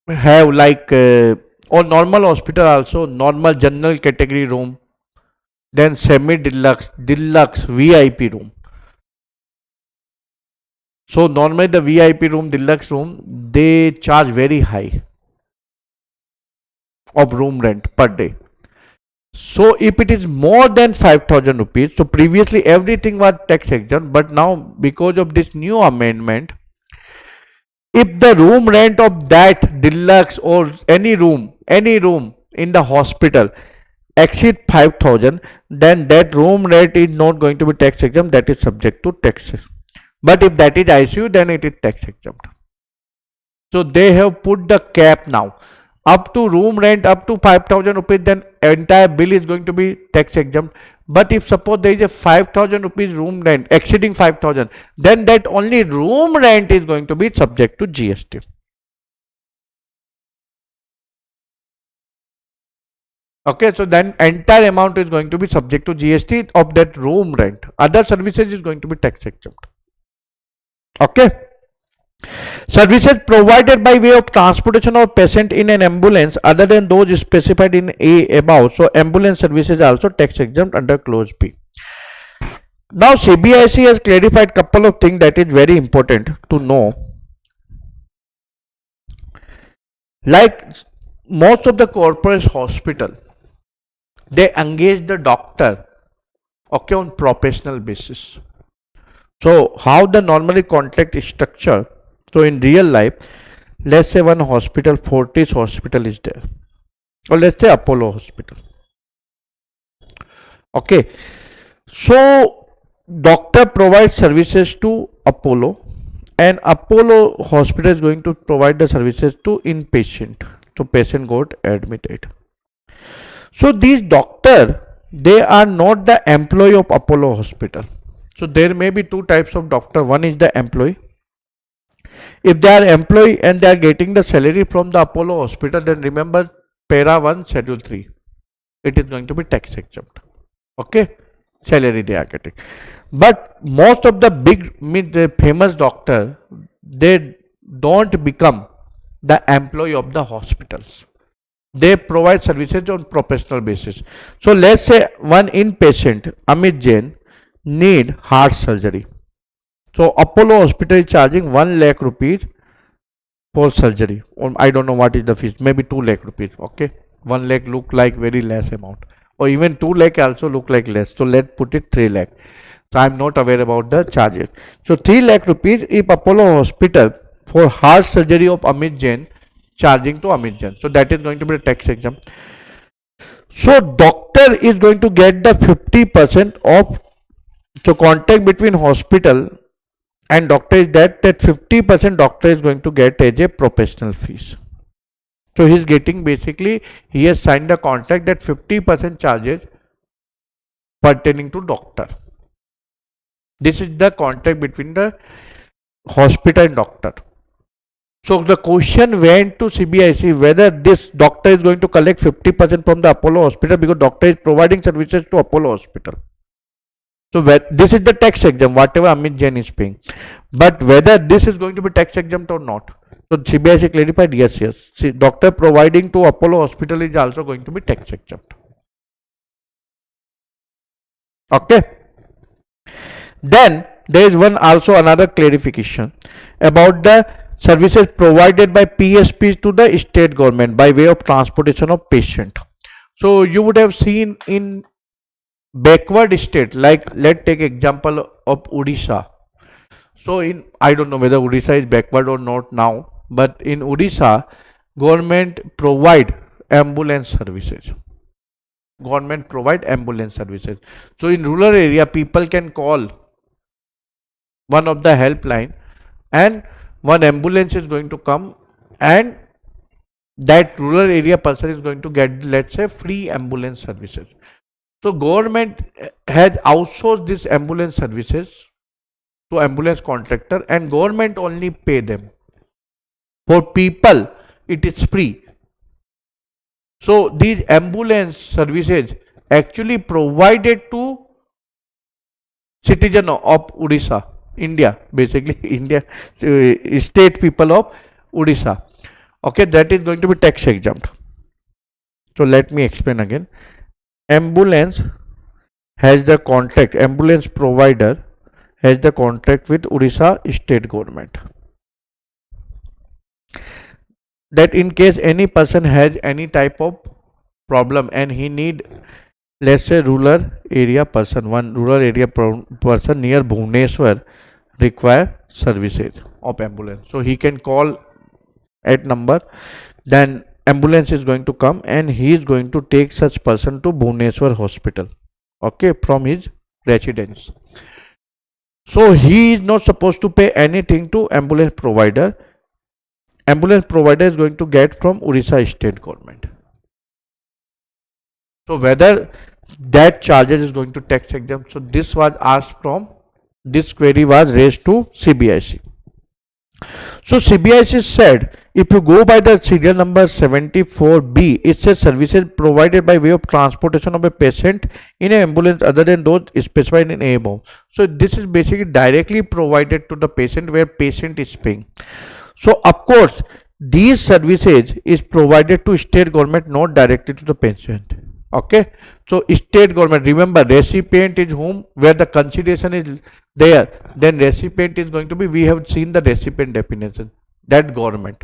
have like or normal hospital also normal general category room, then semi deluxe, deluxe, VIP room. So normally the VIP room, deluxe room, they charge very high of room rent per day. So if it is more than 5,000 rupees, so previously everything was tax exempt, but now because of this new amendment, if the room rent of that deluxe or any room in the hospital exceed 5,000, then that room rent is not going to be tax exempt, that is subject to taxes. But if that is ICU, then it is tax exempt. So they have put the cap now. Up to room rent up to 5,000 rupees, then entire bill is going to be tax exempt. But if suppose there is a 5,000 rupees room rent exceeding 5,000, then that only room rent is going to be subject to GST. Okay, so then entire amount is going to be subject to GST of that room rent. Other services is going to be tax exempt. Okay. Services provided by way of transportation of patient in an ambulance other than those specified in A above. So ambulance services are also tax exempt under clause B. Now CBIC has clarified couple of things that is very important to know. Like most of the corporate hospital, they engage the doctor, okay, on professional basis. So how the normally contract is structured? So in real life, let's say one hospital, Fortis hospital is there, or let's say Apollo hospital. Okay, so doctor provides services to Apollo, and Apollo hospital is going to provide the services to inpatient. So patient got admitted. So these doctor, they are not the employee of Apollo hospital. So there may be two types of doctor. One is the employee. If they are employee and they are getting the salary from the Apollo hospital, then remember para 1 schedule 3, it is going to be tax exempt. Okay, salary they are getting. But most of the big the famous doctor, they don't become the employee of the hospitals. They provide services on professional basis. So let's say one inpatient, Amit Jain, need heart surgery. So Apollo hospital is charging 1 lakh rupees for surgery. Or I don't know what is the fees, maybe 2 lakh rupees. Okay, 1 lakh look like very less amount, or even 2 lakh also look like less. So let's put it 3 lakh. So I'm not aware about the charges. So 3 lakh rupees if Apollo hospital for heart surgery of Amit Jain charging to Amit Jain. So that is going to be a tax exempt. So doctor is going to get the 50% of, so contract between hospital and doctor is that 50% doctor is going to get as a professional fees. So he is getting, basically he has signed a contract that 50% charges pertaining to doctor. This is the contract between the hospital and doctor. So the question went to CBIC whether this doctor is going to collect 50% from the Apollo hospital, because doctor is providing services to Apollo hospital. So this is the tax exempt, whatever Amit Jain is paying. But whether this is going to be tax exempt or not, so CBIC clarified, yes. See, doctor providing to Apollo hospital is also going to be tax exempt. Okay. Then there is one also another clarification about the services provided by PSPs to the state government by way of transportation of patient. So you would have seen in backward state, like let's take example of Odisha. So in, I don't know whether Odisha is backward or not now, but in Odisha, government provide ambulance services. Government provide ambulance services. So in rural area, people can call one of the helpline and one ambulance is going to come, and that rural area person is going to get, let's say, free ambulance services. So government has outsourced these ambulance services to ambulance contractor, and government only pay them. For people, it is free. So these ambulance services actually provided to citizen of Odisha, India, basically India, state people of Odisha. Okay, that is going to be tax exempt. So let me explain again. Ambulance has the contract, ambulance provider has the contract with Odisha state government, that in case any person has any type of problem and he need, let's say, rural area person, one rural area person near Bhubaneswar require services of ambulance, so he can call at number, then ambulance is going to come and he is going to take such person to Bhubaneswar hospital, okay, from his residence. So he is not supposed to pay anything to ambulance provider. Ambulance provider is going to get from Odisha state government. So whether that charges is going to tax exempt. So this was asked from, this query was raised to CBIC. So CBIC said, if you go by the serial number 74B, it says services provided by way of transportation of a patient in an ambulance other than those specified in above. So this is basically directly provided to the patient where patient is paying. So of course, these services is provided to state government, not directly to the patient. Okay, so state government, remember recipient is whom, where the consideration is there, then recipient is going to be, we have seen the recipient definition, that government.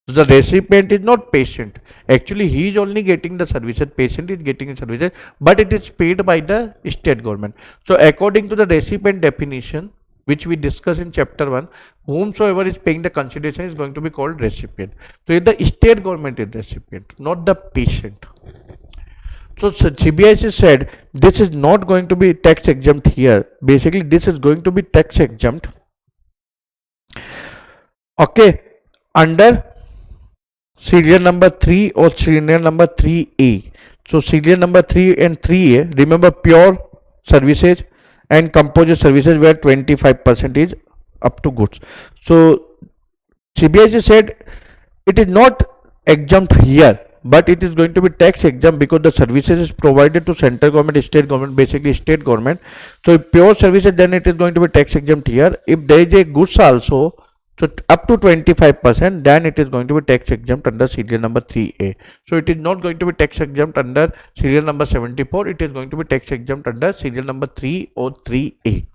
So the recipient is not patient, actually he is only getting the services, patient is getting the services, but it is paid by the state government. So according to the recipient definition, which we discussed in chapter 1, whomsoever is paying the consideration is going to be called recipient. So the state government is recipient, not the patient. So CBIC said this is not going to be tax exempt here. Basically this is going to be tax exempt, okay, under serial number 3 or serial number 3A. So serial number 3 and 3A, remember pure services and composite services where 25% is up to goods. So CBIC said it is not exempt here, but it is going to be tax exempt because the services is provided to central government, state government, basically state government. So if pure services, then it is going to be tax exempt here. If there is a goods also, so up to 25%, then it is going to be tax exempt under serial number 3A. So it is not going to be tax exempt under serial number 74. It is going to be tax exempt under serial number 3 or 3A.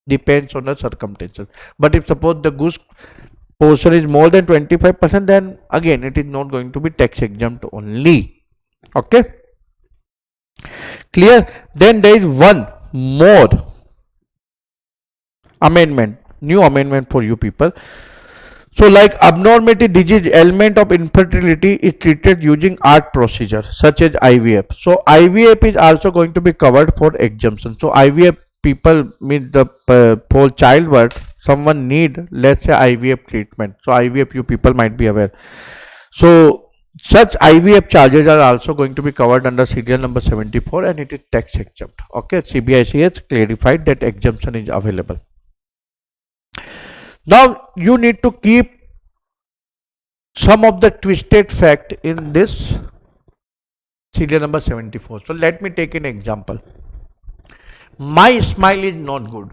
Depends on the circumstances. But if suppose the goods portion is more than 25%, then again it is not going to be tax exempt only. Okay. Clear? Then there is one more amendment, new amendment for you people. So like abnormality, disease, ailment of infertility is treated using art procedure such as IVF. So IVF is also going to be covered for exemption. So IVF people mean the for childbirth, someone need, let's say, IVF treatment. So IVF you people might be aware. So such IVF charges are also going to be covered under serial number 74 and it is tax exempt. Okay, CBIC has clarified that exemption is available. Now you need to keep some of the twisted fact in this serial number 74. So let me take an example. My smile is not good.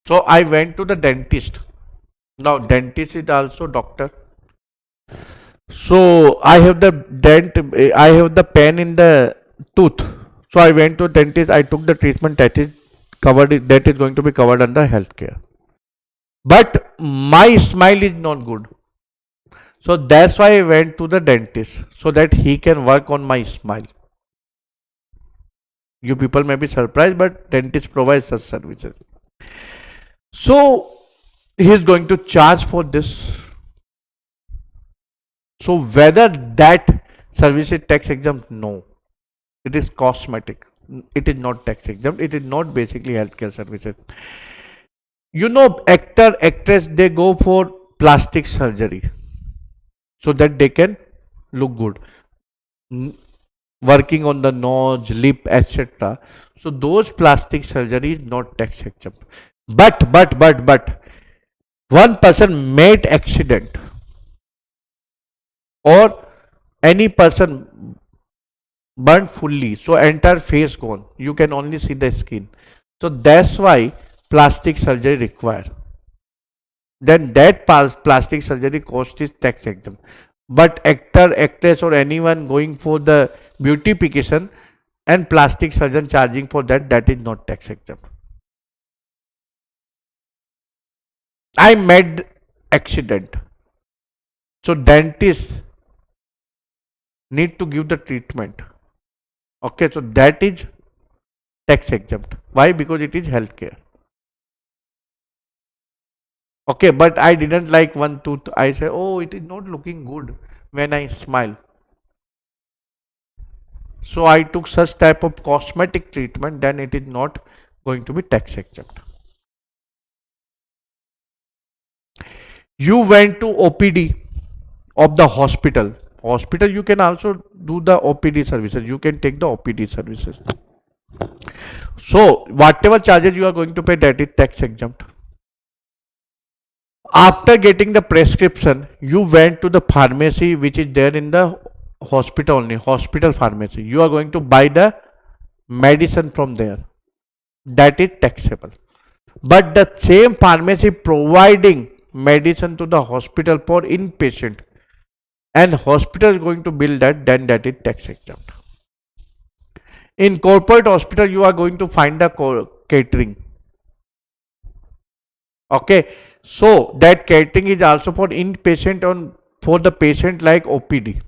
So I went to the dentist. Now dentist is also doctor. So I have the I have the pain in the tooth. So I went to dentist, I took the treatment, that is covered, that is going to be covered under healthcare. But my smile is not good. So that's why I went to the dentist, so that he can work on my smile. You people may be surprised, but dentist provides such services. So he is going to charge for this. So whether that service is tax exempt? No. It is cosmetic. It is not tax exempt. It is not basically healthcare services. You know, actor, actress, they go for plastic surgery so that they can look good. working on the nose, lip, etc. So those plastic surgery is not tax exempt. But one person made accident or any person burned fully, so entire face gone. You can only see the skin. So that's why plastic surgery required. Then that plastic surgery cost is tax exempt. But actor, actress, or anyone going for the beautification and plastic surgeon charging for that, that is not tax exempt. I made accident. So dentists need to give the treatment. Okay, so that is tax exempt. Why? Because it is healthcare. Okay, but I didn't like one tooth. I said, oh, it is not looking good when I smile. So I took such type of cosmetic treatment, then it is not going to be tax exempt. You went to OPD of the hospital. Hospital, you can also do the OPD services. You can take the OPD services. So whatever charges you are going to pay, that is tax exempt. After getting the prescription, you went to the pharmacy which is there in the hospital only, hospital pharmacy. You are going to buy the medicine from there. That is taxable. But the same pharmacy providing medicine to the hospital for inpatient and hospital is going to bill that, then that is tax exempt. In corporate hospital, you are going to find the catering. Okay, so that catering is also for inpatient on for the patient like OPD.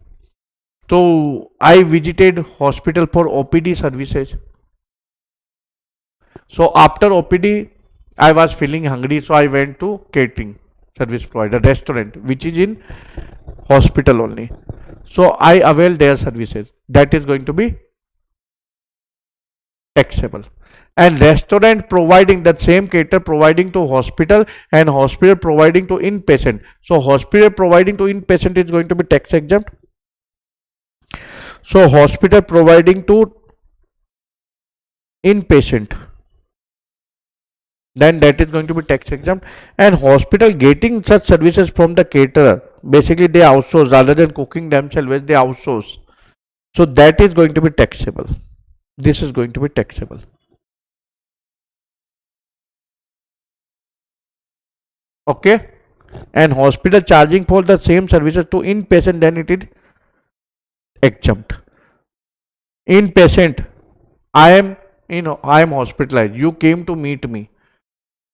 So I visited hospital for OPD services. So after OPD, I was feeling hungry, so I went to catering service provider restaurant, which is in hospital only. So I avail their services. That is going to be taxable. And restaurant providing that same cater providing to hospital and hospital providing to inpatient. So hospital providing to inpatient is going to be tax exempt. So hospital providing to inpatient, then that is going to be tax exempt. And hospital getting such services from the caterer, basically they outsource rather than cooking themselves, they outsource. So that is going to be taxable. This is going to be taxable. Okay, and hospital charging for the same services to inpatient, then it is exempt. Inpatient, I am, I am hospitalized, you came to meet me,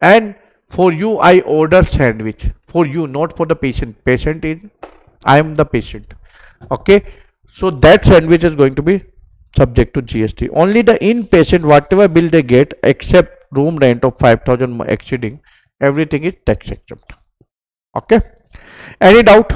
and for you I order sandwich for you, not for the patient. Patient is, I am the patient. Okay, so that sandwich is going to be subject to GST. Only the inpatient, whatever bill they get except room rent of 5,000 exceeding, everything is tax exempt. Okay, any doubt?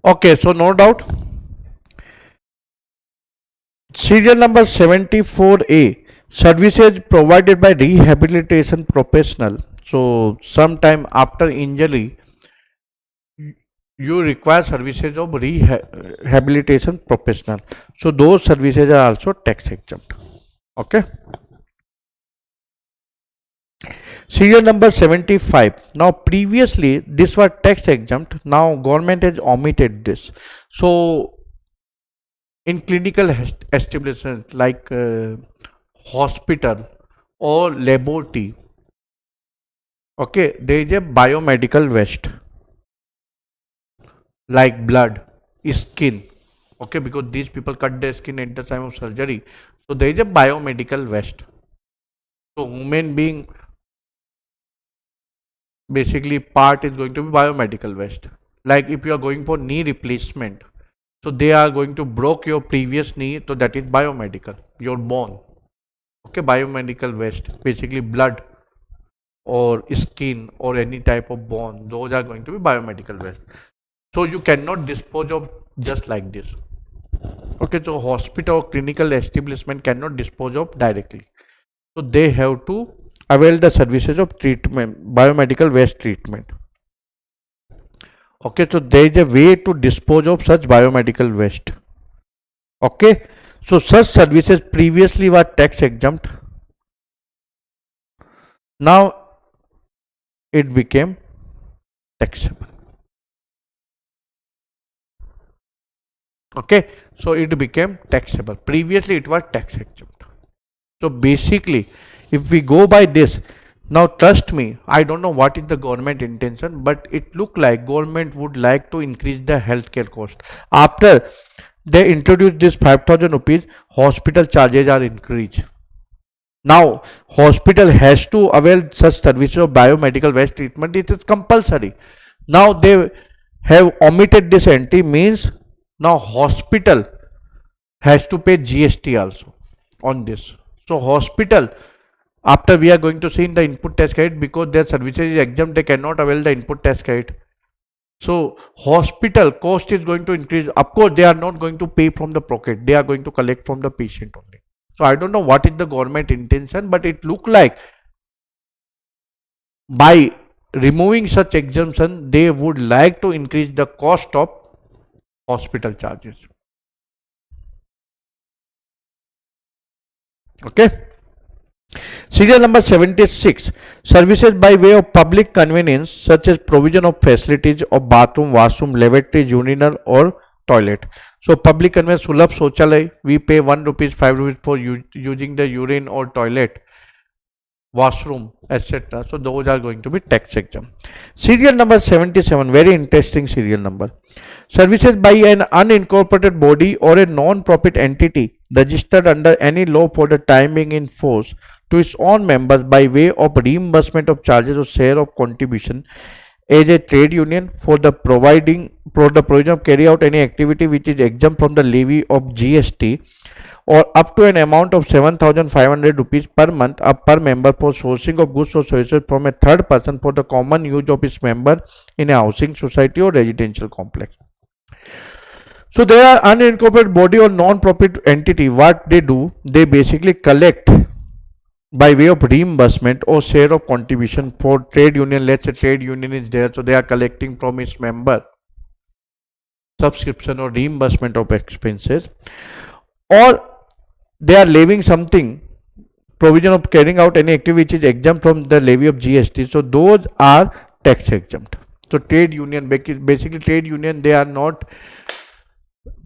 Okay, so no doubt. Serial number 74A, services provided by rehabilitation professional. So sometime after injury, you require services of rehabilitation professional. So those services are also tax exempt. Okay. Serial number 75. Now previously this was tax exempt. Now government has omitted this. So in clinical establishment like hospital or laboratory, okay, there is a biomedical waste like blood, skin, okay, because these people cut their skin at the time of surgery, so there is a biomedical waste. So human being basically part is going to be biomedical waste. Like if you are going for knee replacement, so they are going to broke your previous knee, so that is biomedical, your bone, okay, biomedical waste, basically blood or skin or any type of bone, those are going to be biomedical waste. So you cannot dispose of just like this. Okay, so hospital or clinical establishment cannot dispose of directly. So they have to avail the services of treatment, biomedical waste treatment. Okay, so there is a way to dispose of such biomedical waste. Okay, so such services previously were tax exempt. Now it became taxable. Okay, so it became taxable. Previously it was tax exempt. So basically, if we go by this, now trust me, I don't know what is the government intention, but it look like government would like to increase the healthcare cost. After they introduced this 5,000 rupees, hospital charges are increased. Now hospital has to avail such services of biomedical waste treatment. It is compulsory. Now they have omitted this entry, means now hospital has to pay GST also on this. So hospital, after we are going to see in the input tax credit, because their services is exempt, they cannot avail the input tax credit. So hospital cost is going to increase. Of course, they are not going to pay from the pocket. They are going to collect from the patient only. So I don't know what is the government intention, but it look like by removing such exemption, they would like to increase the cost of hospital charges. Okay. Serial number 76. Services by way of public convenience such as provision of facilities of bathroom, washroom, lavatory, urinal or toilet. So public convenience, Sulabh Shauchalay, we pay 1 rupees, 5 rupees for using the urine or toilet, washroom, etc. So those are going to be tax exempt. Serial number 77, very interesting serial number. Services by an unincorporated body or a non-profit entity registered under any law for the time being in force to its own members by way of reimbursement of charges or share of contribution as a trade union for the provision of carry out any activity which is exempt from the levy of GST, or up to an amount of 7,500 rupees per month per member for sourcing of goods or services from a third person for the common use of its member in a housing society or residential complex. So there are unincorporated body or non-profit entity. What they do, they basically collect by way of reimbursement or share of contribution for trade union. Let's say trade union is there, so they are collecting from its member subscription or reimbursement of expenses, or they are levying something, provision of carrying out any activity which is exempt from the levy of GST. So those are tax exempt. So trade union, basically trade union, they are not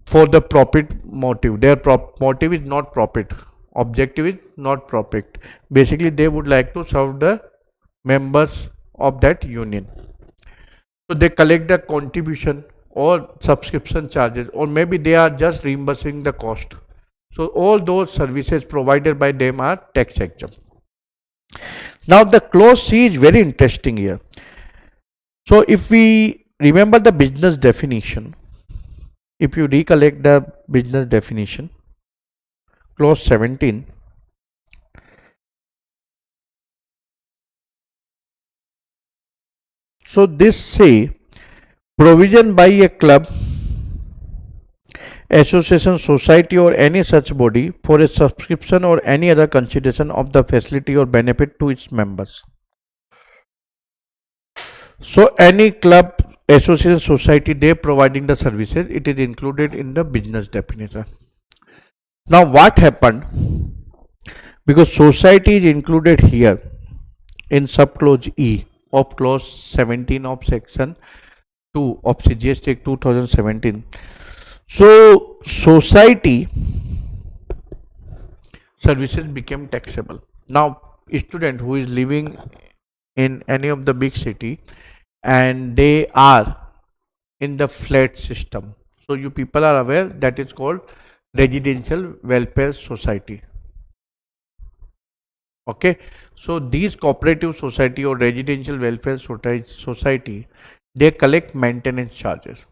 for the profit motive. Their motive is not profit. Objective is not profit. Basically they would like to serve the members of that union. So they collect the contribution or subscription charges, or maybe they are just reimbursing the cost. So all those services provided by them are tax exempt. Now the clause C is very interesting here. So if we remember the business definition, if you recollect the business definition, clause 17, so this say provision by a club association, society or any such body for a subscription or any other consideration of the facility or benefit to its members. So any club, association, society, they providing the services, it is included in the business definition. Now what happened, because society is included here in subclause E of clause 17 of section 2 of CGST Act 2017. So society services became taxable. Now a student who is living in any of the big city and they are in the flat system, so you people are aware that is called residential welfare society. Okay, so these cooperative society or residential welfare society, they collect maintenance charges.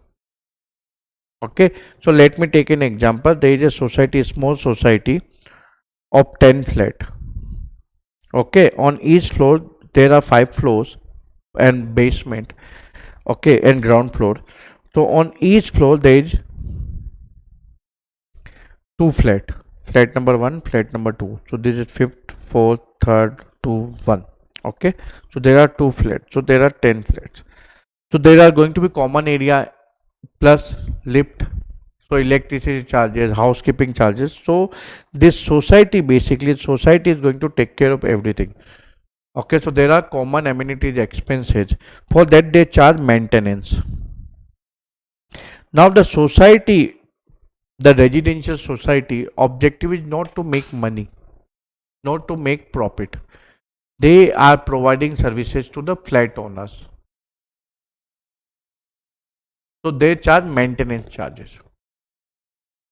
Okay, so let me take an example. There is a society, small society of 10 flat. Okay, on each floor there are 5 floors and basement. Okay, and ground floor. So on each floor there is 2 flat number 1, flat number 2. So this is 5th, 4th, 3rd, 2, 1. Okay, so there are 2 flats, so there are 10 flats. So there are going to be common area plus lift, so electricity charges, housekeeping charges. So this society, basically society is going to take care of everything. Okay, so there are common amenities expenses, for that they charge maintenance. Now the society, the residential society objective is not to make money, not to make profit. They are providing services to the flat owners, so they charge maintenance charges.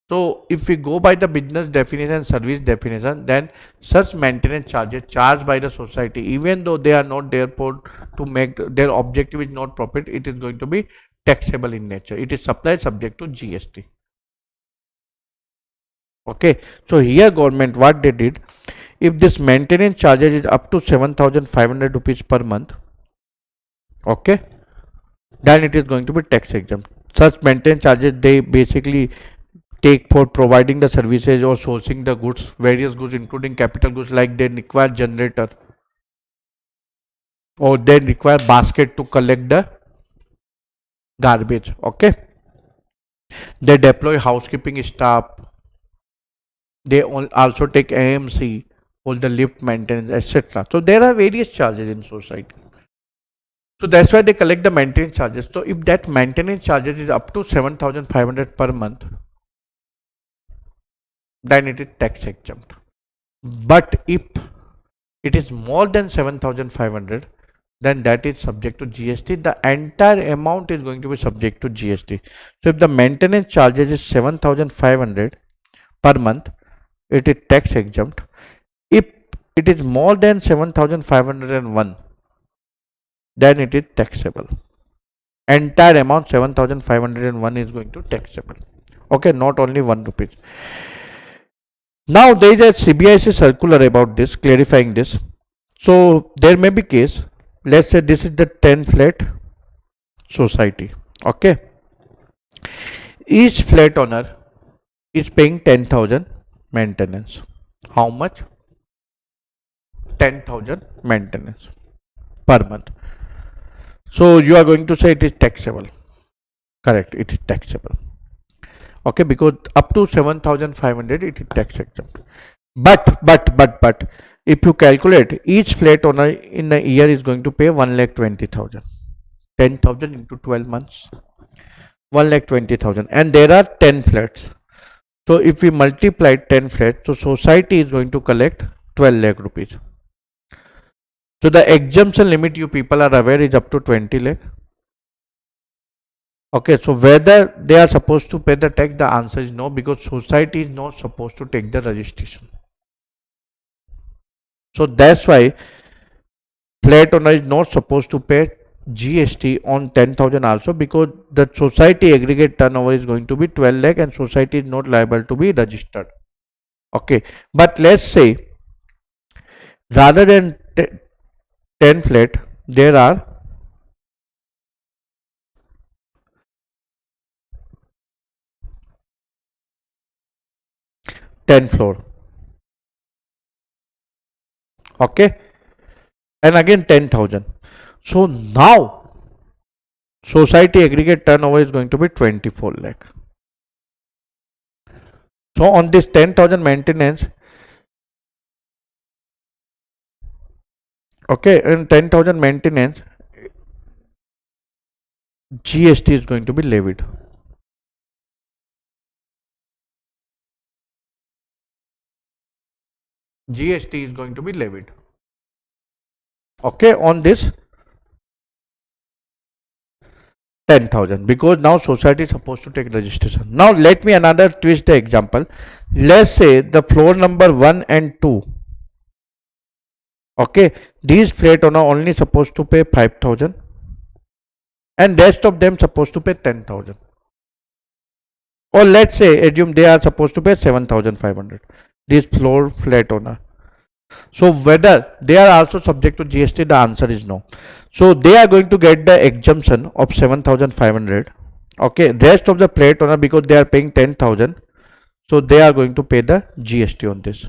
So if we go by the business definition, service definition, then such maintenance charges charged by the society, even though they are not there for to make, their objective is not profit, it is going to be taxable in nature. It is supplied subject to GST. Okay, so here government what they did, if this maintenance charges is up to 7,500 rupees per month, okay, then it is going to be tax exempt. Such maintenance charges they basically take for providing the services or sourcing the goods, various goods including capital goods, like they require generator or they require basket to collect the garbage. Okay, they deploy housekeeping staff, they also take AMC, all the lift maintenance, etc. So there are various charges in society. So that's why they collect the maintenance charges. So if that maintenance charges is up to 7,500 per month, then it is tax exempt. But if it is more than 7,500, then that is subject to GST. The entire amount is going to be subject to GST. So if the maintenance charges is 7,500 per month, it is tax exempt. If it is more than 7,501, then it is taxable. Entire amount 7,501 is going to taxable. Okay, not only 1 rupee. Now there is a CBIC circular about this, clarifying this. So there may be case, let's say this is the 10 flat society. Okay, each flat owner is paying 10,000 maintenance. How much? 10,000 maintenance per month. So you are going to say it is taxable. Correct, it is taxable. Okay, because up to 7,500 it is tax exempt. But if you calculate, each flat owner in a year is going to pay 1,20,000. 10,000 into 12 months, 1,20,000, and there are 10 flats. So if we multiply 10 flats, so society is going to collect 12 lakh rupees. So the exemption limit, you people are aware, is up to 20 lakh. Okay, so whether they are supposed to pay the tax, the answer is no, because society is not supposed to take the registration. So that's why flat owner is not supposed to pay GST on 10,000 also, because the society aggregate turnover is going to be 12 lakh and society is not liable to be registered. Okay, but let's say rather than 10 flat, there are 10th floor. Okay, and again 10,000. So now society aggregate turnover is going to be 24 lakh. So on this 10,000 maintenance, okay, in 10,000 maintenance, GST is going to be levied. GST is going to be levied. Okay, on this 10,000, because now society is supposed to take registration. Now let me another twist the example. Let's say the floor number 1 and 2. Okay, these flat owner only supposed to pay 5,000 and rest of them supposed to pay 10,000. Or let's say assume they are supposed to pay 7,500. This floor flat owner. So whether they are also subject to GST, the answer is no. So they are going to get the exemption of 7,500. Okay, rest of the flat owner, because they are paying 10,000, so they are going to pay the GST on this.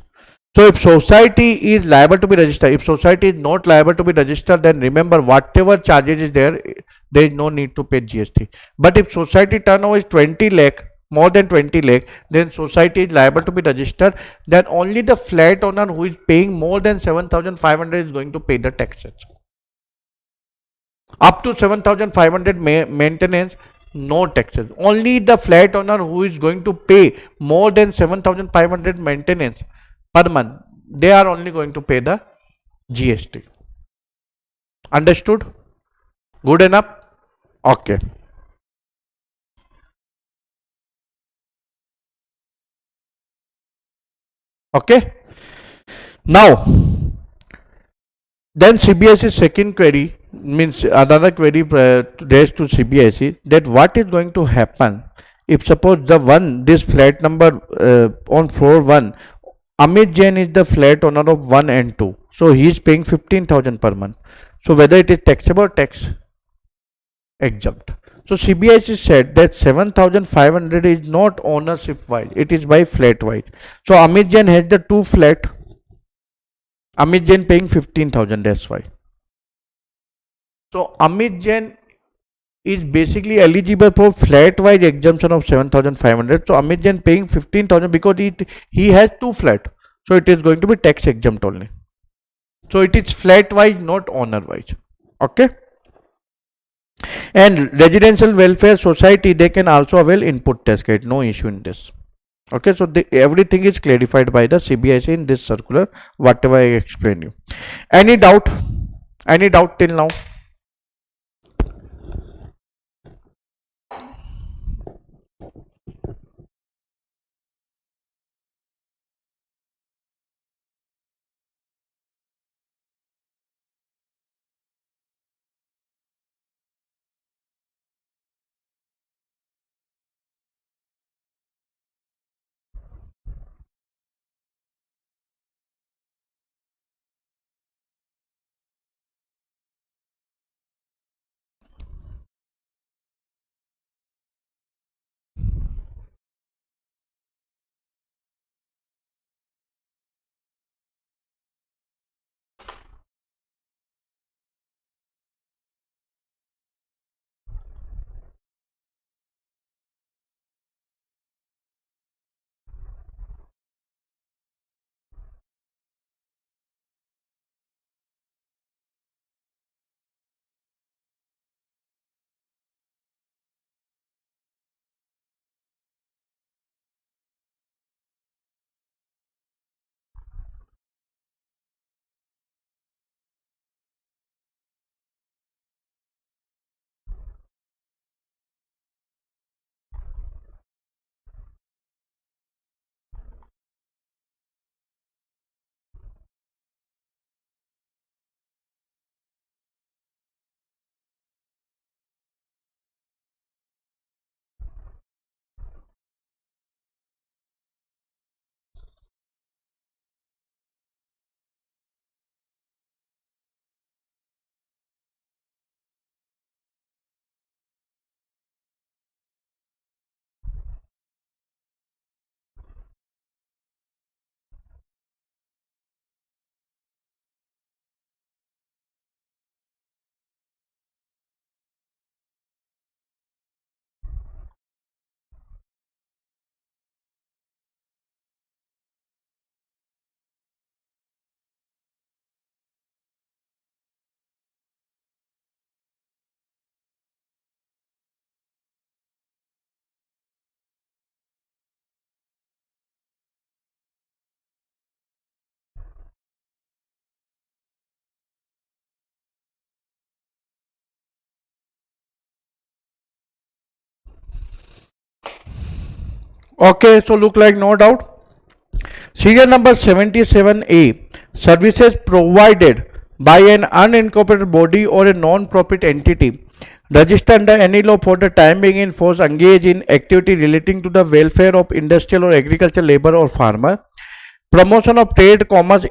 So if society is liable to be registered, if society is not liable to be registered, then remember whatever charges is there, there is no need to pay GST. But if society turnover is 20 lakh, more than 20 lakh, then society is liable to be registered. Then only the flat owner who is paying more than 7,500 is going to pay the taxes. Up to 7,500 maintenance, no taxes. Only the flat owner who is going to pay more than 7,500 maintenance per month, they are only going to pay the GST. Understood? Good enough? Okay. Okay. Now, then CBSE's second query means another query raised to CBSE, that what is going to happen if suppose the one, this flat number on floor 1, Amit Jain is the flat owner of 1 and 2. So he is paying 15,000 per month. So whether it is taxable or tax exempt. So CBSE said that 7,500 is not ownership wise, it is by flat wise. So Amit Jain has the 2 flat. Amit Jain paying 15,000, that's why. So Amit Jain is basically eligible for flat wise exemption of 7,500. So Amit Jain paying 15,000 because he has 2 flat. So it is going to be tax exempt only. So it is flat wise, not owner wise. Okay. And residential welfare society, they can also avail input tax credit. No issue in this. Okay, so everything is clarified by the CBSE in this circular, whatever I explained you. Any doubt? Any doubt till now? Okay, so look like no doubt. Serial number 77A, services provided by an unincorporated body or a non-profit entity registered under any law for the time being in force engage in activity relating to the welfare of industrial or agricultural labor or farmer, promotion of trade, commerce,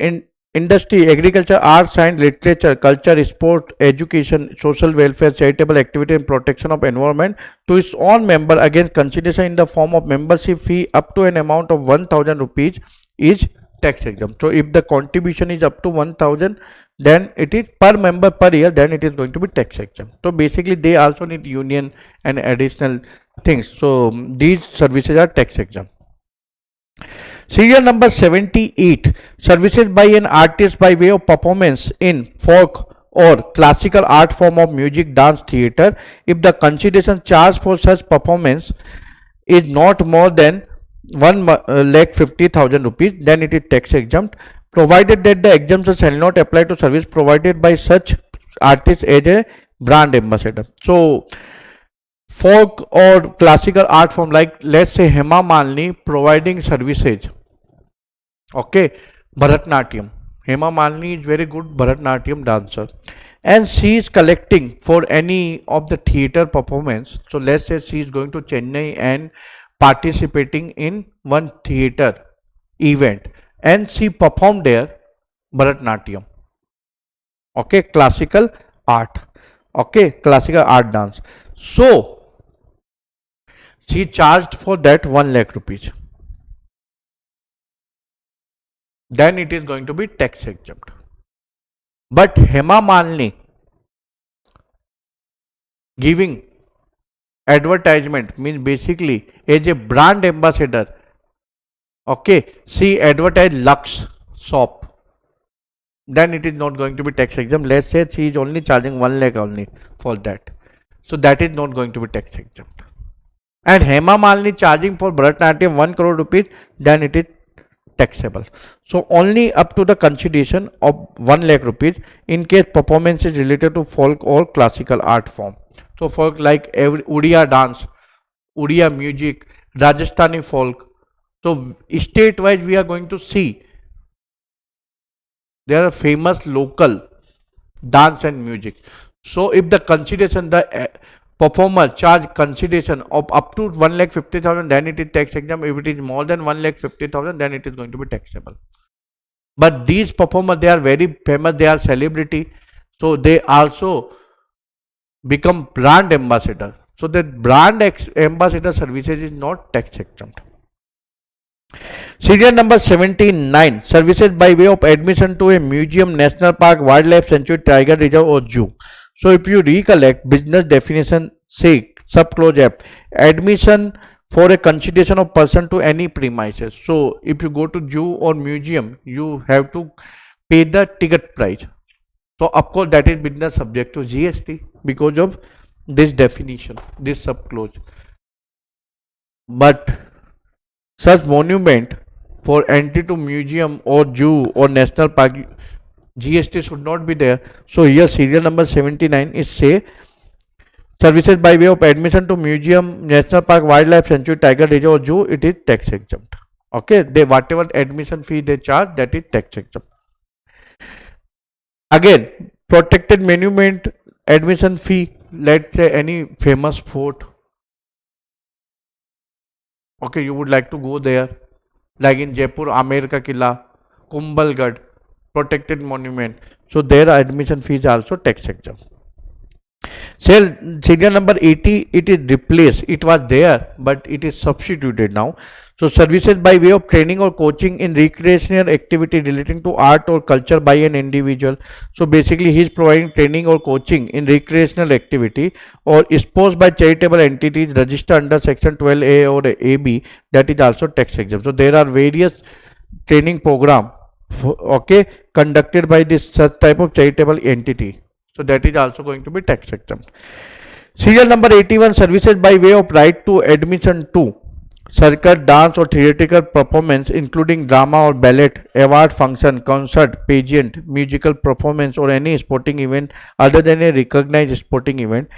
industry, agriculture, arts, science, literature, culture, sport, education, social welfare, charitable activity, and protection of environment to its own member against consideration in the form of membership fee up to an amount of 1000 rupees is tax exempt. So if the contribution is up to 1000, then it is per member per year, then it is going to be tax exempt. So basically they also need union and additional things. So these services are tax exempt. Serial number 78, services by an artist by way of performance in folk or classical art form of music, dance, theatre, if the consideration charged for such performance is not more than 1,50,000 rupees, then it is tax exempt, provided that the exemption shall not apply to service provided by such artist as a brand ambassador. So folk or classical art form, like let's say Hema Malini providing services, okay, Bharatnatyam. Hema Malini is very good Bharatnatyam dancer, and she is collecting for any of the theater performance. So let's say she is going to Chennai and participating in one theater event, and she performed there Bharatnatyam, okay, classical art, okay, classical art dance. So she charged for that 1 lakh rupees, then it is going to be tax exempt. But Hema Malini giving advertisement, means basically as a brand ambassador, okay, she advertised Lux soap, then it is not going to be tax exempt. Let's say she is only charging 1 lakh only for that, so that is not going to be tax exempt. And Hema Malini charging for Bharatnatyam 1 crore rupees, then it is taxable. So only up to the consideration of 1 lakh rupees in case performance is related to folk or classical art form. So folk like Udiya dance, Udiya music, Rajasthani folk. So state wise we are going to see there are famous local dance and music. So if the consideration, the performer charge consideration of up to 1,50,000, then it is tax exempt. If it is more than 1,50,000, then it is going to be taxable. But these performers, they are very famous, they are celebrity, so they also become brand ambassador. So that brand ambassador services is not tax exempt. Serial number 79, services by way of admission to a museum, national park, wildlife sanctuary, tiger reserve or zoo. So if you recollect business definition, say subclause F, admission for a consideration of person to any premises. So if you go to zoo or museum, you have to pay the ticket price. So of course that is business subject to GST because of this definition, this subclause. But such monument for entry to museum or zoo or national park, GST should not be there. So here serial number 79 is say services by way of admission to museum, national park, wildlife sanctuary, tiger reserve or zoo, it is tax exempt. Okay, they whatever admission fee they charge, that is tax exempt. Again, protected monument admission fee, let's say any famous fort, okay, you would like to go there, like in Jaipur, Amer ka Killa, Kumbhalgarh, protected monument. So their admission fees are also tax exempt. Serial number 80, it is replaced. It was there, but it is substituted now. So services by way of training or coaching in recreational activity relating to art or culture by an individual. So basically he is providing training or coaching in recreational activity or sports by charitable entities registered under section 12A or AB, that is also tax exempt. So there are various training program, okay, conducted by this such type of charitable entity. So that is also going to be tax exempt. Serial number 81, services by way of right to admission to. circus, dance or theatrical performance including drama or ballet, award function, concert, pageant, musical performance or any sporting event other than a recognized sporting event,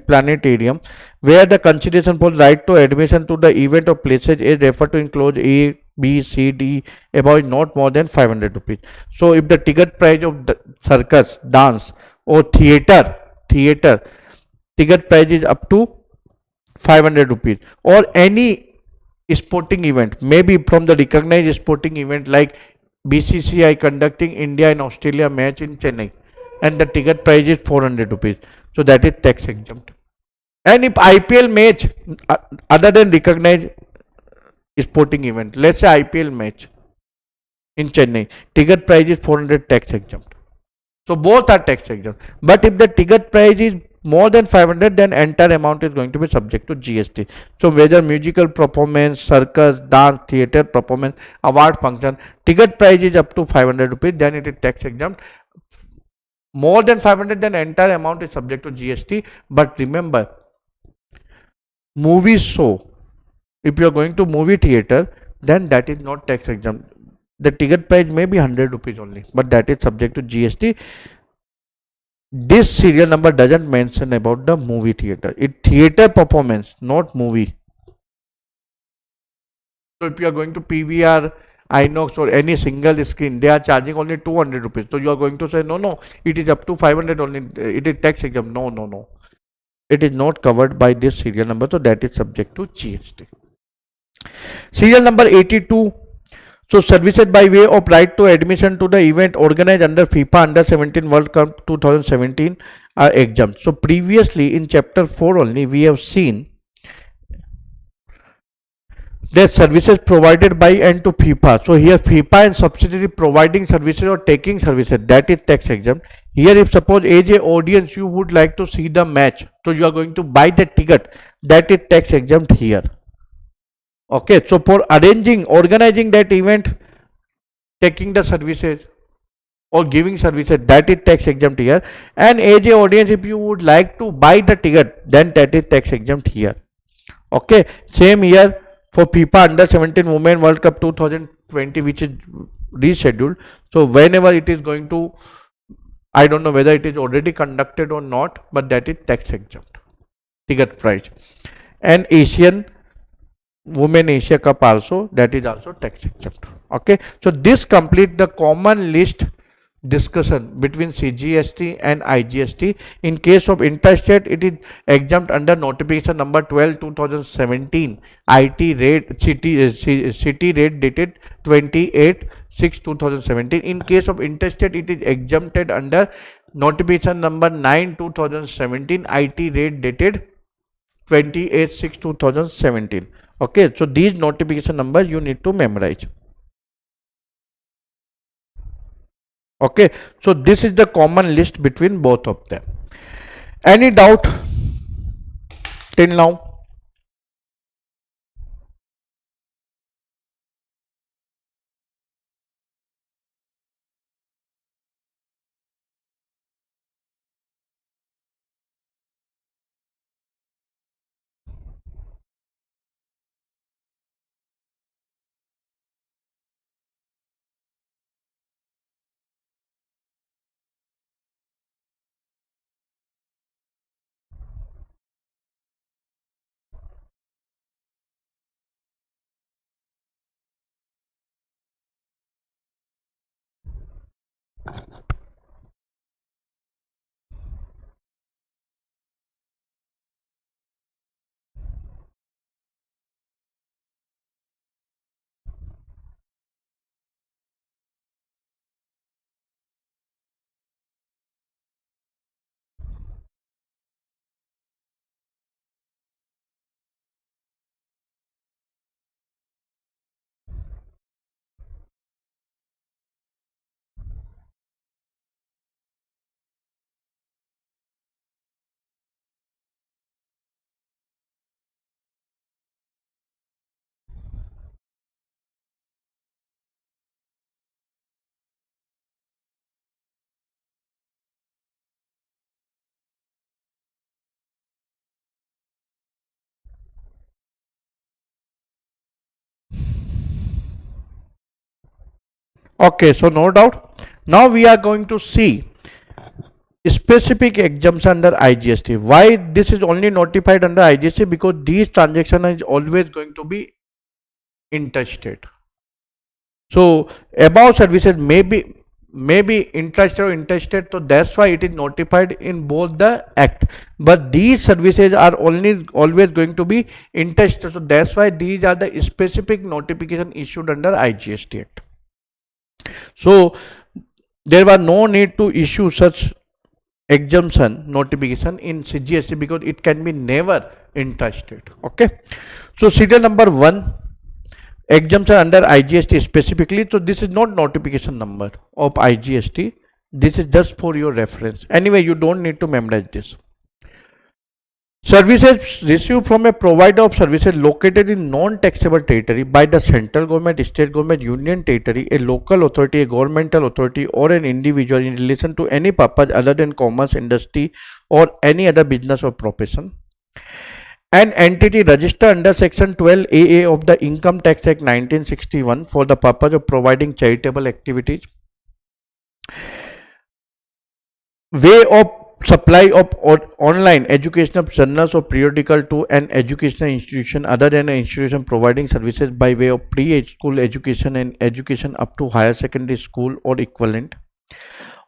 planetarium, where the consideration for right to admission to the event or places is referred to in clause A, B, C, D about not more than 500 rupees. So if the ticket price of the circus, dance or theater ticket price is up to 500 rupees, or any sporting event, maybe from the recognized sporting event like BCCI conducting India and Australia match in Chennai, and the ticket price is 400 rupees, so that is tax exempt. And if IPL match other than recognized sporting event, let's say IPL match in Chennai, ticket price is 400, tax exempt. So both are tax exempt. But if the ticket price is more than 500, then entire amount is going to be subject to GST. So whether musical performance, circus, dance, theater performance, award function, ticket price is up to 500 rupees, then it is tax exempt. More than 500, then entire amount is subject to GST. But remember, movie show, if you are going to movie theater, then that is not tax exempt. The ticket price may be 100 rupees only, but that is subject to GST. This serial number doesn't mention about the movie theater. It theater performance, not movie. So if you are going to PVR, Inox or any single screen, they are charging only 200 rupees. So you are going to say, no, it is up to 500 only. It is tax exempt. No. It is not covered by this serial number. So that is subject to GST. Serial number 82. So services by way of right to admission to the event organized under FIFA Under 17 World Cup 2017 are exempt. So previously in chapter 4 only we have seen that services provided by and to FIFA. So here FIFA and subsidiary providing services or taking services, that is tax exempt. Here if suppose as a audience you would like to see the match, so you are going to buy the ticket, that is tax exempt here. Okay, so for organizing that event, taking the services or giving services, that is tax exempt here. And as a audience if you would like to buy the ticket, then that is tax exempt here. Okay, same here for FIFA Under 17 Women World Cup 2020, which is rescheduled. So whenever it is going to, I don't know whether it is already conducted or not, but that is tax exempt ticket price. And Asian Women Asia Cup also, that is also tax exempt. Okay, so this complete the common list discussion between CGST and IGST. In case of interstate, it is exempt under notification number 12 2017 IT rate city rate dated 28/6/2017. In case of interstate, it is exempted under notification number 9 2017 IT rate dated 28/6/2017. Okay, so these notification numbers you need to memorize. Okay, so this is the common list between both of them. Any doubt till now? Okay, so no doubt. Now we are going to see specific exemption under IGST. Why this is only notified under IGST? Because these transaction is always going to be interstate. So above services may be intrastate or interstate, so that's why it is notified in both the act. But these services are only always going to be interstate, so that's why these are the specific notification issued under IGST Act. So there was no need to issue such exemption notification in CGST because it can be never interstate. Okay, so serial number 1 exemption under IGST specifically. So this is not notification number of IGST. This is just for your reference. Anyway, you don't need to memorize this. Services received from a provider of services located in non-taxable territory by the central government, state government, union territory, a local authority, a governmental authority, or an individual in relation to any purpose other than commerce, industry, or any other business or profession. An entity registered under Section 12AA of the Income Tax Act 1961 for the purpose of providing charitable activities. Way of supply of online educational journals or periodical to an educational institution other than an institution providing services by way of pre-school education and education up to higher secondary school or equivalent,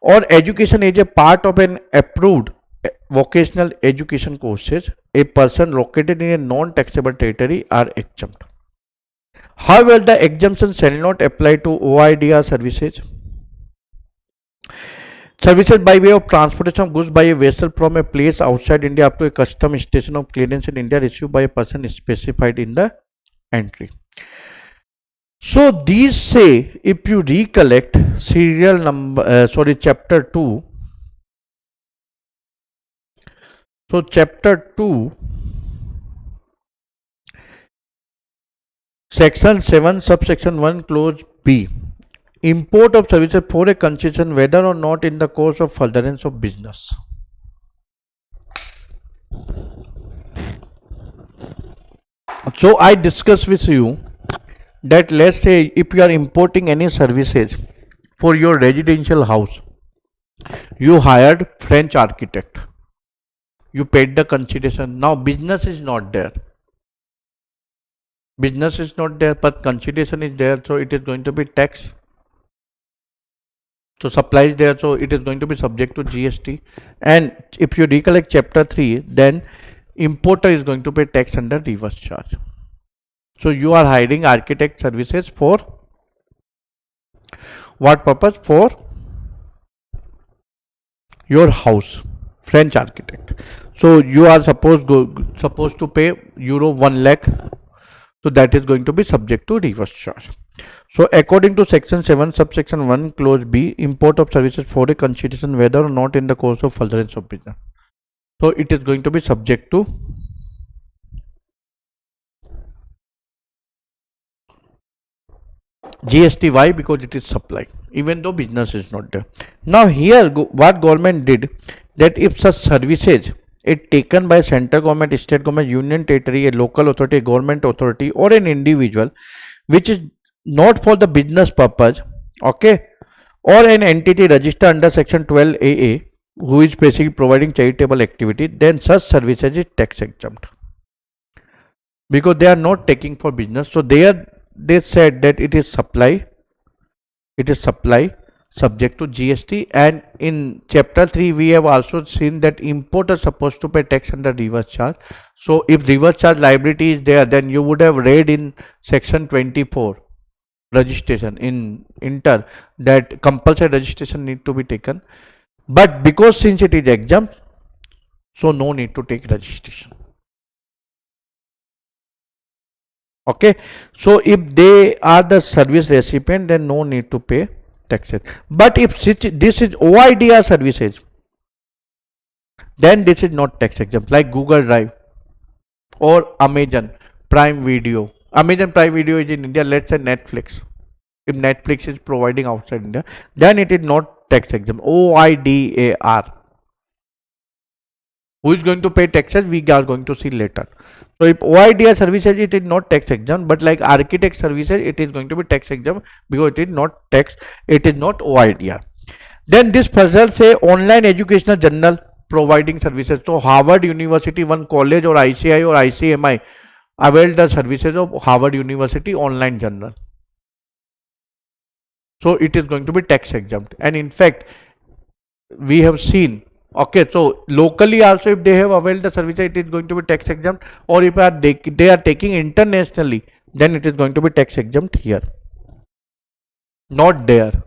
or education is a part of an approved vocational education courses. A person located in a non-taxable territory are exempt. However, the exemption shall not apply to OIDR services. Services by way of transportation of goods by a vessel from a place outside India up to a custom station of clearance in India received by a person specified in the entry. So these say, if you recollect serial number, chapter 2. So chapter 2, section 7, subsection 1, clause B. Import of services for a concession whether or not in the course of furtherance of business. So I discussed with you that let's say if you are importing any services for your residential house, you hired French architect, you paid the consideration. Now business is not there. Business is not there, but consideration is there, so it is going to be tax. So supply is there, so it is going to be subject to GST. And if you recollect chapter 3, then importer is going to pay tax under reverse charge. So you are hiring architect services for what purpose? For your house, French architect. So you are supposed to pay euro 1 lakh. So that is going to be subject to reverse charge. So according to section 7 subsection 1 clause B, import of services for a consideration whether or not in the course of furtherance of business. So it is going to be subject to GST. Why? Because it is supply, even though business is not there. Now here what government did, that if such services is taken by central government, state government, union territory, a local authority, a government authority, or an individual, which is not for the business purpose, okay, or an entity registered under section 12AA who is basically providing charitable activity, then such services is tax exempt because they are not taking for business. So they said that it is supply subject to GST. And in chapter 3 we have also seen that importer is supposed to pay tax under reverse charge. So if reverse charge liability is there, then you would have read in section 24 registration in inter that compulsory registration need to be taken, but because since it is exempt, so no need to take registration. Okay, so if they are the service recipient, then no need to pay taxes. But if this is OIDR services, then this is not tax exempt, like Google Drive or Amazon Prime Video. Amazon Prime Video is in India, let's say Netflix. If Netflix is providing outside India, then it is not tax exempt. OIDAR. Who is going to pay taxes? We are going to see later. So if OIDR services, it is not tax exempt, but like architect services, it is going to be tax exempt because it is not tax, it is not OIDR. Then this puzzle say online educational journal providing services. So Harvard University, one college or ICI or ICMI avail the services of Harvard University online journal. So it is going to be tax exempt. And in fact, we have seen, okay, so locally also if they have availed the service, it is going to be tax exempt, or if they are taking internationally, then it is going to be tax exempt here. Not there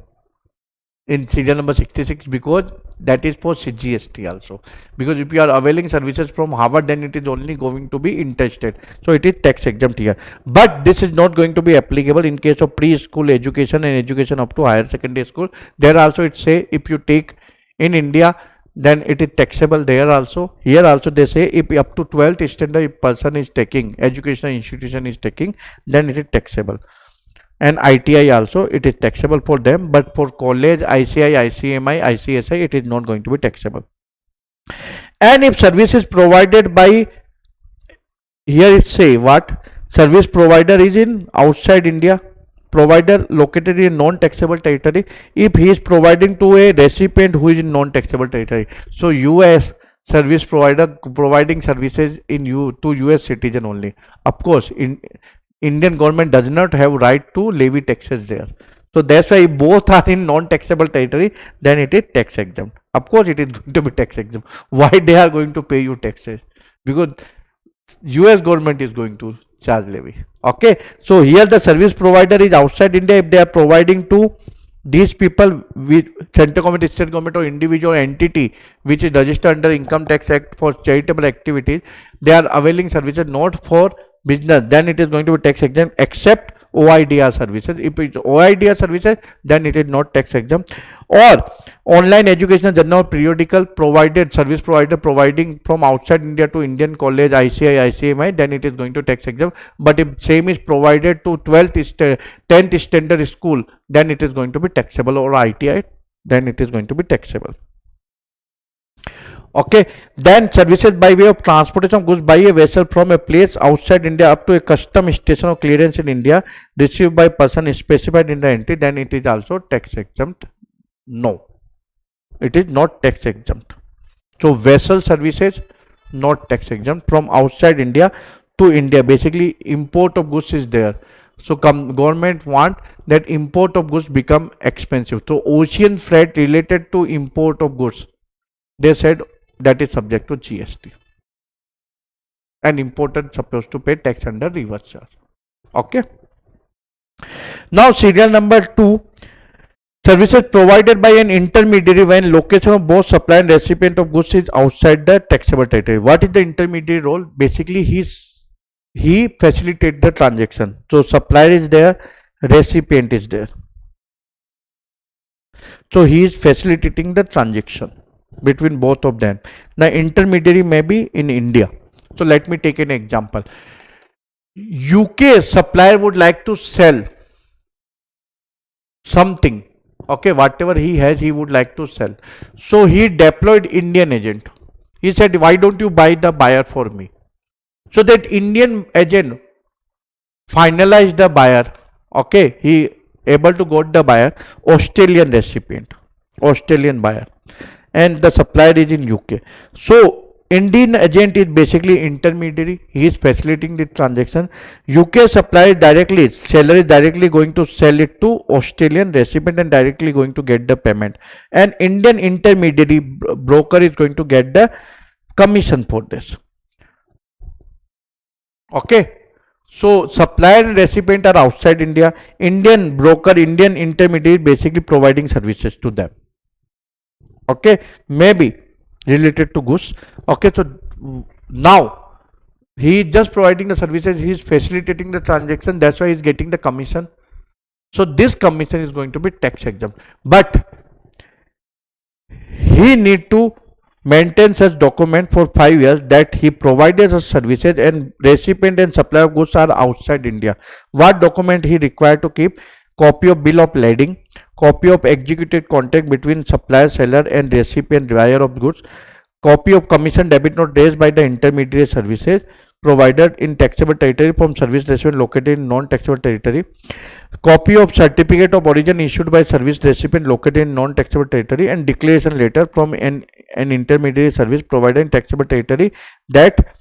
in serial number 66 because that is for GST also. Because if you are availing services from Harvard, then it is only going to be interstate. So it is tax exempt here. But this is not going to be applicable in case of preschool education and education up to higher secondary school. There also it say if you take in India, then it is taxable there also. Here also they say if up to 12th standard if person is taking, educational institution is taking, then it is taxable. And ITI also it is taxable for them, but for college, ICI, ICMI, ICSI, it is not going to be taxable. And if service is provided by, here it say what, service provider is in outside India, provider located in non-taxable territory, if he is providing to a recipient who is in non-taxable territory. So US service provider providing services in to US citizen only. Of course, in Indian government does not have right to levy taxes there. So that's why if both are in non-taxable territory, then it is tax exempt. Of course, it is going to be tax exempt. Why they are going to pay you taxes? Because US government is going to charge levy. Okay. So here the service provider is outside India. If they are providing to these people with central government, state government or individual entity which is registered under Income Tax Act for charitable activities, they are availing services not for business, then it is going to be tax exempt except OIDR services. If it is OIDR services, then it is not tax exempt. Or online educational journal periodical provided, service provider providing from outside India to Indian college, ICI, ICMI, then it is going to tax exempt. But if same is provided to 10th standard school, then it is going to be taxable, or ITI, then it is going to be taxable. Okay, then services by way of transportation of goods by a vessel from a place outside India up to a custom station of clearance in India received by person specified in the entry, then it is also tax exempt. No, it is not tax exempt. So vessel services not tax exempt from outside India to India. Basically import of goods is there. So government want that import of goods become expensive. So ocean freight related to import of goods, they said that is subject to GST, and importer supposed to pay tax under reverse charge. Okay. Now serial number 2, services provided by an intermediary when location of both supplier and recipient of goods is outside the taxable territory. What is the intermediary role? Basically he facilitates the transaction. So supplier is there, recipient is there. So he is facilitating the transaction between both of them. The intermediary may be in India. So let me take an example. UK supplier would like to sell something. Okay, whatever he has, he would like to sell. So he deployed Indian agent. He said, why don't you buy the buyer for me? So that Indian agent finalized the buyer. Okay, he able to got the buyer, Australian recipient, Australian buyer, and the supplier is in UK. So Indian agent is basically intermediary. He is facilitating the transaction. UK supplier directly, seller is directly going to sell it to Australian recipient and directly going to get the payment. And Indian intermediary broker is going to get the commission for this. Okay. So supplier and recipient are outside India. Indian broker, Indian intermediary basically providing services to them. Okay, maybe related to goods. Okay, so now he is just providing the services, he is facilitating the transaction, that's why he is getting the commission. So this commission is going to be tax exempt, but he need to maintain such document for 5 years that he provided such services and recipient and supplier of goods are outside India. What document he required to keep? Copy of bill of lading, copy of executed contract between supplier, seller and recipient buyer of goods, copy of commission debit note raised by the intermediary services provided in taxable territory from service recipient located in non-taxable territory, copy of certificate of origin issued by service recipient located in non-taxable territory, and declaration letter from an intermediary service provider in taxable territory that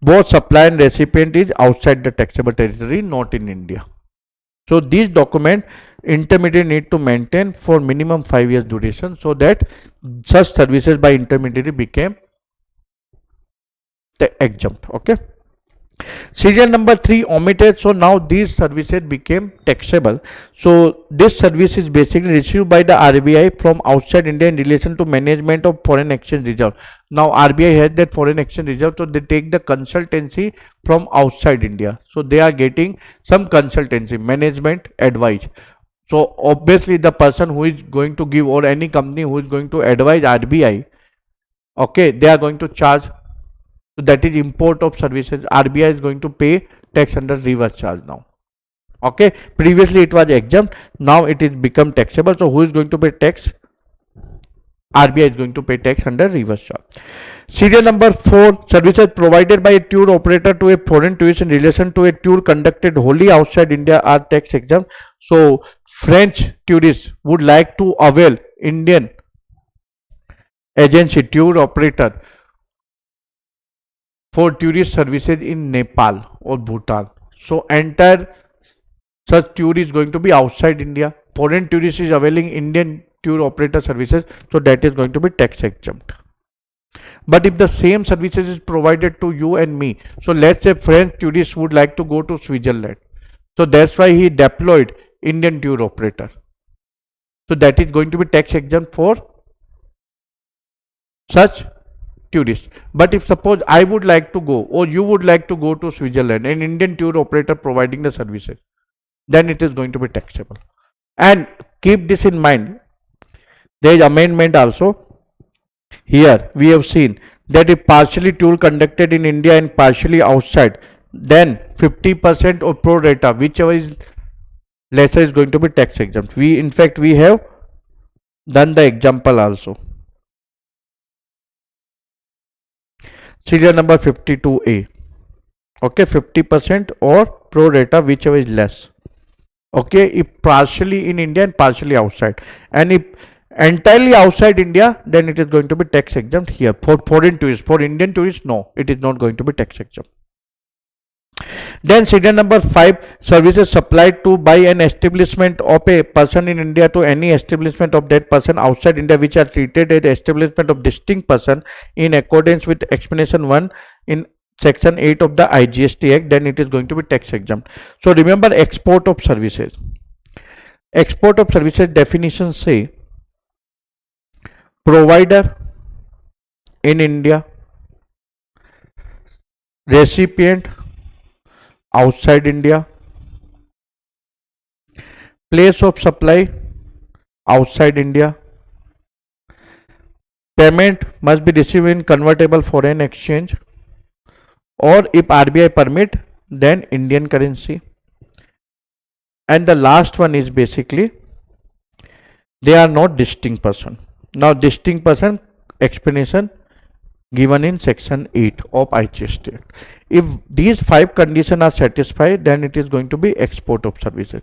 both supply and recipient is outside the taxable territory, not in India. So these document intermediary need to maintain for minimum 5 years duration, so that such services by intermediary became exempt. Okay. Serial number 3 omitted. So now these services became taxable. So this service is basically received by the RBI from outside India in relation to management of foreign exchange reserve. Now RBI has that foreign exchange reserve, so they take the consultancy from outside India. So they are getting some consultancy, management advice. So obviously the person who is going to give, or any company who is going to advise RBI, okay, they are going to charge. So that is import of services. RBI is going to pay tax under reverse charge now. Okay, previously it was exempt, now it is become taxable. So who is going to pay tax? RBI is going to pay tax under reverse charge. Serial number 4, services provided by a tour operator to a foreign tourist in relation to a tour conducted wholly outside India are tax exempt. So French tourists would like to avail Indian agency tour operator for tourist services in Nepal or Bhutan. So entire such tour is going to be outside India. Foreign tourist is availing Indian tour operator services, so that is going to be tax exempt. But if the same services is provided to you and me, so let's say French tourist would like to go to Switzerland, so that's why he deployed Indian tour operator. So that is going to be tax exempt for such tourist. But if suppose I would like to go, or you would like to go to Switzerland, an Indian tour operator providing the services, then it is going to be taxable. And keep this in mind, there is amendment also. Here we have seen that if partially tour conducted in India and partially outside, then 50% or pro rata, whichever is lesser, is going to be tax exempt. In fact we have done the example also. Serial number 52A. Okay, 50% or pro rata, whichever is less. Okay, if partially in India and partially outside, and if entirely outside India, then it is going to be tax exempt here for foreign tourists. For Indian tourists, no, it is not going to be tax exempt. Then serial number 5, services supplied to by an establishment of a person in India to any establishment of that person outside India, which are treated as establishment of distinct person in accordance with explanation 1 in section 8 of the IGST Act, then it is going to be tax exempt. So remember, export of services. Export of services definition say provider in India, recipient outside India, place of supply outside India, payment must be received in convertible foreign exchange, or if RBI permit, then Indian currency. And the last one is basically they are not distinct person. Now distinct person explanation given in section 8 of IGST Act. If these 5 conditions are satisfied, then it is going to be export of services.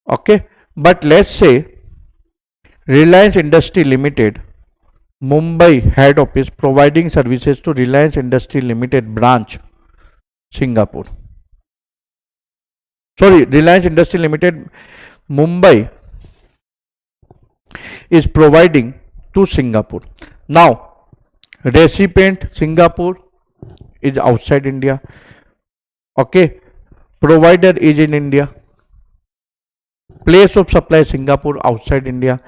Okay, but let's say Reliance Industry Limited, Mumbai head office, providing services to Reliance Industry Limited branch, Singapore. Sorry, Reliance Industry Limited, Mumbai is providing to Singapore. Now recipient Singapore is outside India. Okay, provider is in India, place of supply Singapore, outside India.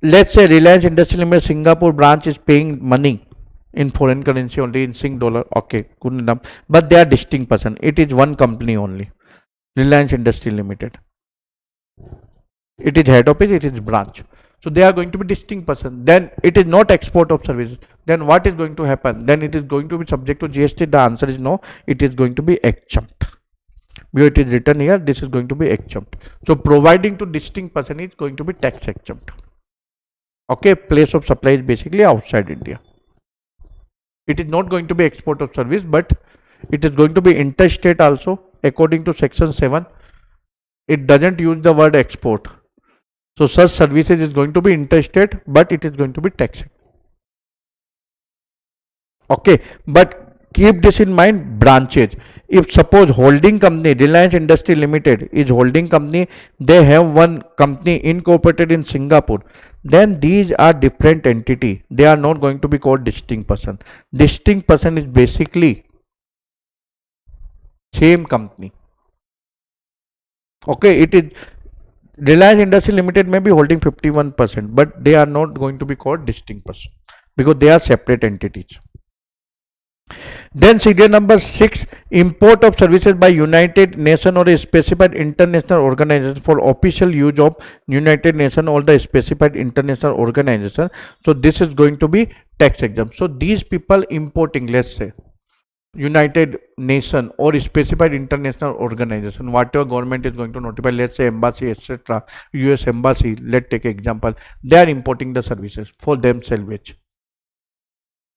Let's say Reliance Industry Limited Singapore branch is paying money in foreign currency only, in Sing dollar. Okay, good enough. But they are distinct person. It is one company only, Reliance Industry Limited. It is head office, it is branch. So they are going to be distinct person. Then it is not export of services. Then what is going to happen? Then it is going to be subject to GST. The answer is no. It is going to be exempt. Because it is written here, this is going to be exempt. So providing to distinct person is going to be tax exempt. Okay, place of supply is basically outside India. It is not going to be export of service, but it is going to be interstate also. According to section 7, it doesn't use the word export. So such services is going to be interstate, but it is going to be taxed. Okay, but keep this in mind, branches. If suppose holding company, Reliance Industry Limited is holding company, they have one company incorporated in Singapore, then these are different entity. They are not going to be called distinct person. Distinct person is basically same company. Okay, it is Reliance Industry Limited may be holding 51%, but they are not going to be called distinct person because they are separate entities. Then serial number 6, import of services by United Nations or a specified international organization for official use of United Nations or the specified international organization. So this is going to be tax exempt. So these people importing, let's say United Nation or specified international organization, whatever government is going to notify, let's say embassy, etc., US embassy, let's take example, they are importing the services for themselves.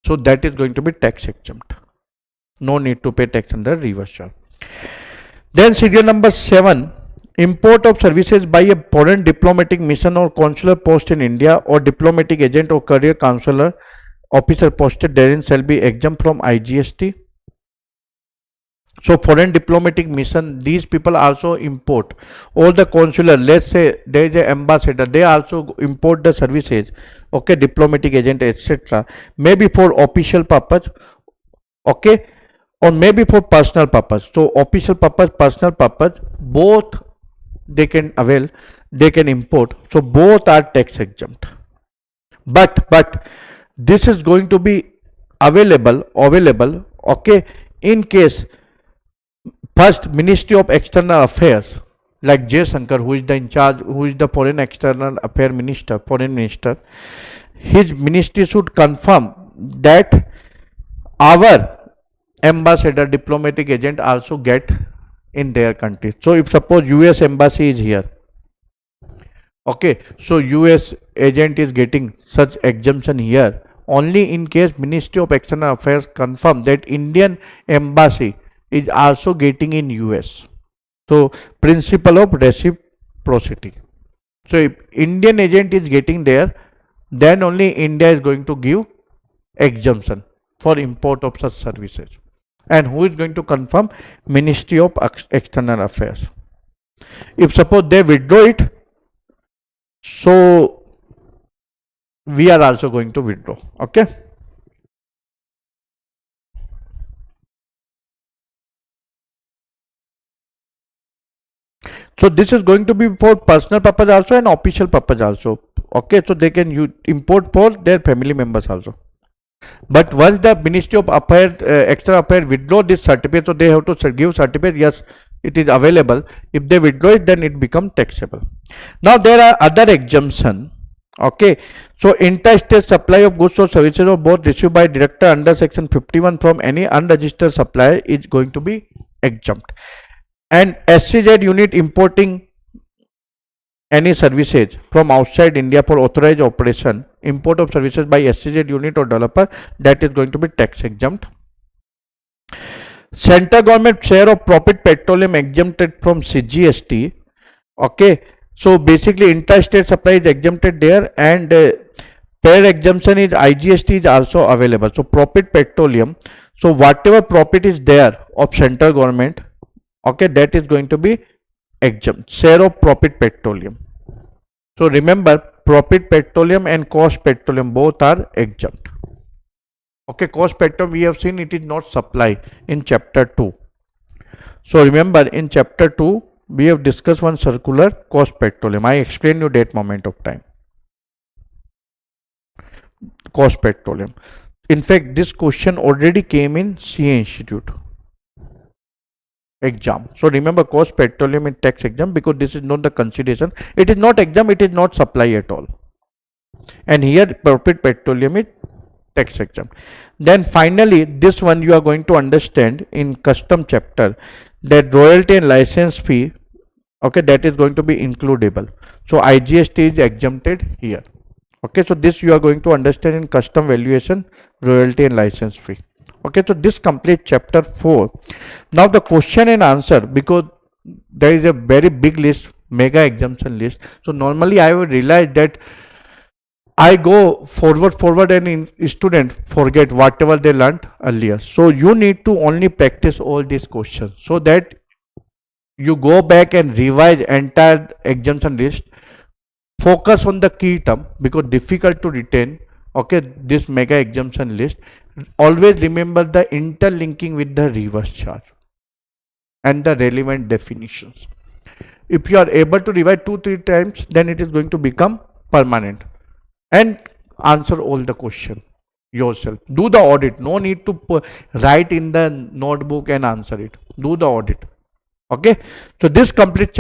So that is going to be tax exempt. No need to pay tax under reverse charge. Then serial number 7, import of services by a foreign diplomatic mission or consular post in India or diplomatic agent or career counselor officer posted therein shall be exempt from IGST. So foreign diplomatic mission, these people also import. All the consular, let's say there is an ambassador, they also import the services. Okay, diplomatic agent, etc. Maybe for official purpose. Okay, or maybe for personal purpose. So official purpose, personal purpose, both they can avail, they can import. So both are tax exempt. But this is going to be available. Okay, in case first Ministry of External Affairs, like J. Shankar, who is the in charge, who is the foreign external affair minister, foreign minister, his ministry should confirm that our ambassador, diplomatic agent also get in their country. So if suppose US embassy is here, okay, so US agent is getting such exemption here only in case Ministry of External Affairs confirm that Indian embassy is also getting in US. So principle of reciprocity. So if Indian agent is getting there, then only India is going to give exemption for import of such services. And who is going to confirm? Ministry of External Affairs. If suppose they withdraw it, so we are also going to withdraw. Okay. So this is going to be for personal purpose also and official purpose also. Okay, so they can import for their family members also. But once the Ministry of Affairs, External Affairs withdraw this certificate, so they have to give certificate, yes, it is available. If they withdraw it, then it becomes taxable. Now there are other exemption. Okay, so interstate supply of goods or services or both received by director under section 51 from any unregistered supplier is going to be exempt. And SCZ unit importing any services from outside India for authorized operation, import of services by SCZ unit or developer, that is going to be tax exempt. Central government share of profit petroleum exempted from CGST. Okay, so basically interstate supply is exempted there, and pair exemption is IGST is also available. So profit petroleum, so whatever profit is there of central government, okay, that is going to be exempt. Share of profit petroleum. So remember, profit petroleum and cost petroleum both are exempt. Okay, cost petroleum we have seen it is not supply in chapter 2. So remember, in chapter 2 we have discussed one circular, cost petroleum. I explained you that moment of time. Cost petroleum. In fact, this question already came in CA Institute exam. So remember, cost petroleum is tax exempt because this is not the consideration. It is not exempt, it is not supply at all. And here profit petroleum is tax exempt. Then finally, this one you are going to understand in custom chapter, that royalty and license fee, okay, that is going to be includable. So IGST is exempted here. Okay, so this you are going to understand in custom valuation, royalty and license fee. Okay, so this completes chapter 4. Now the question and answer, because there is a very big list, mega exemption list. So normally I would realize that I go forward and in student forget whatever they learned earlier. So you need to only practice all these questions so that you go back and revise entire exemption list. Focus on the key term because difficult to retain. Okay, this mega exemption list. Always remember the interlinking with the reverse charge and the relevant definitions. If you are able to revise 2-3 times, then it is going to become permanent. And answer all the question yourself. Do the audit. No need to write in the notebook and answer it. Do the audit. Okay, so this completes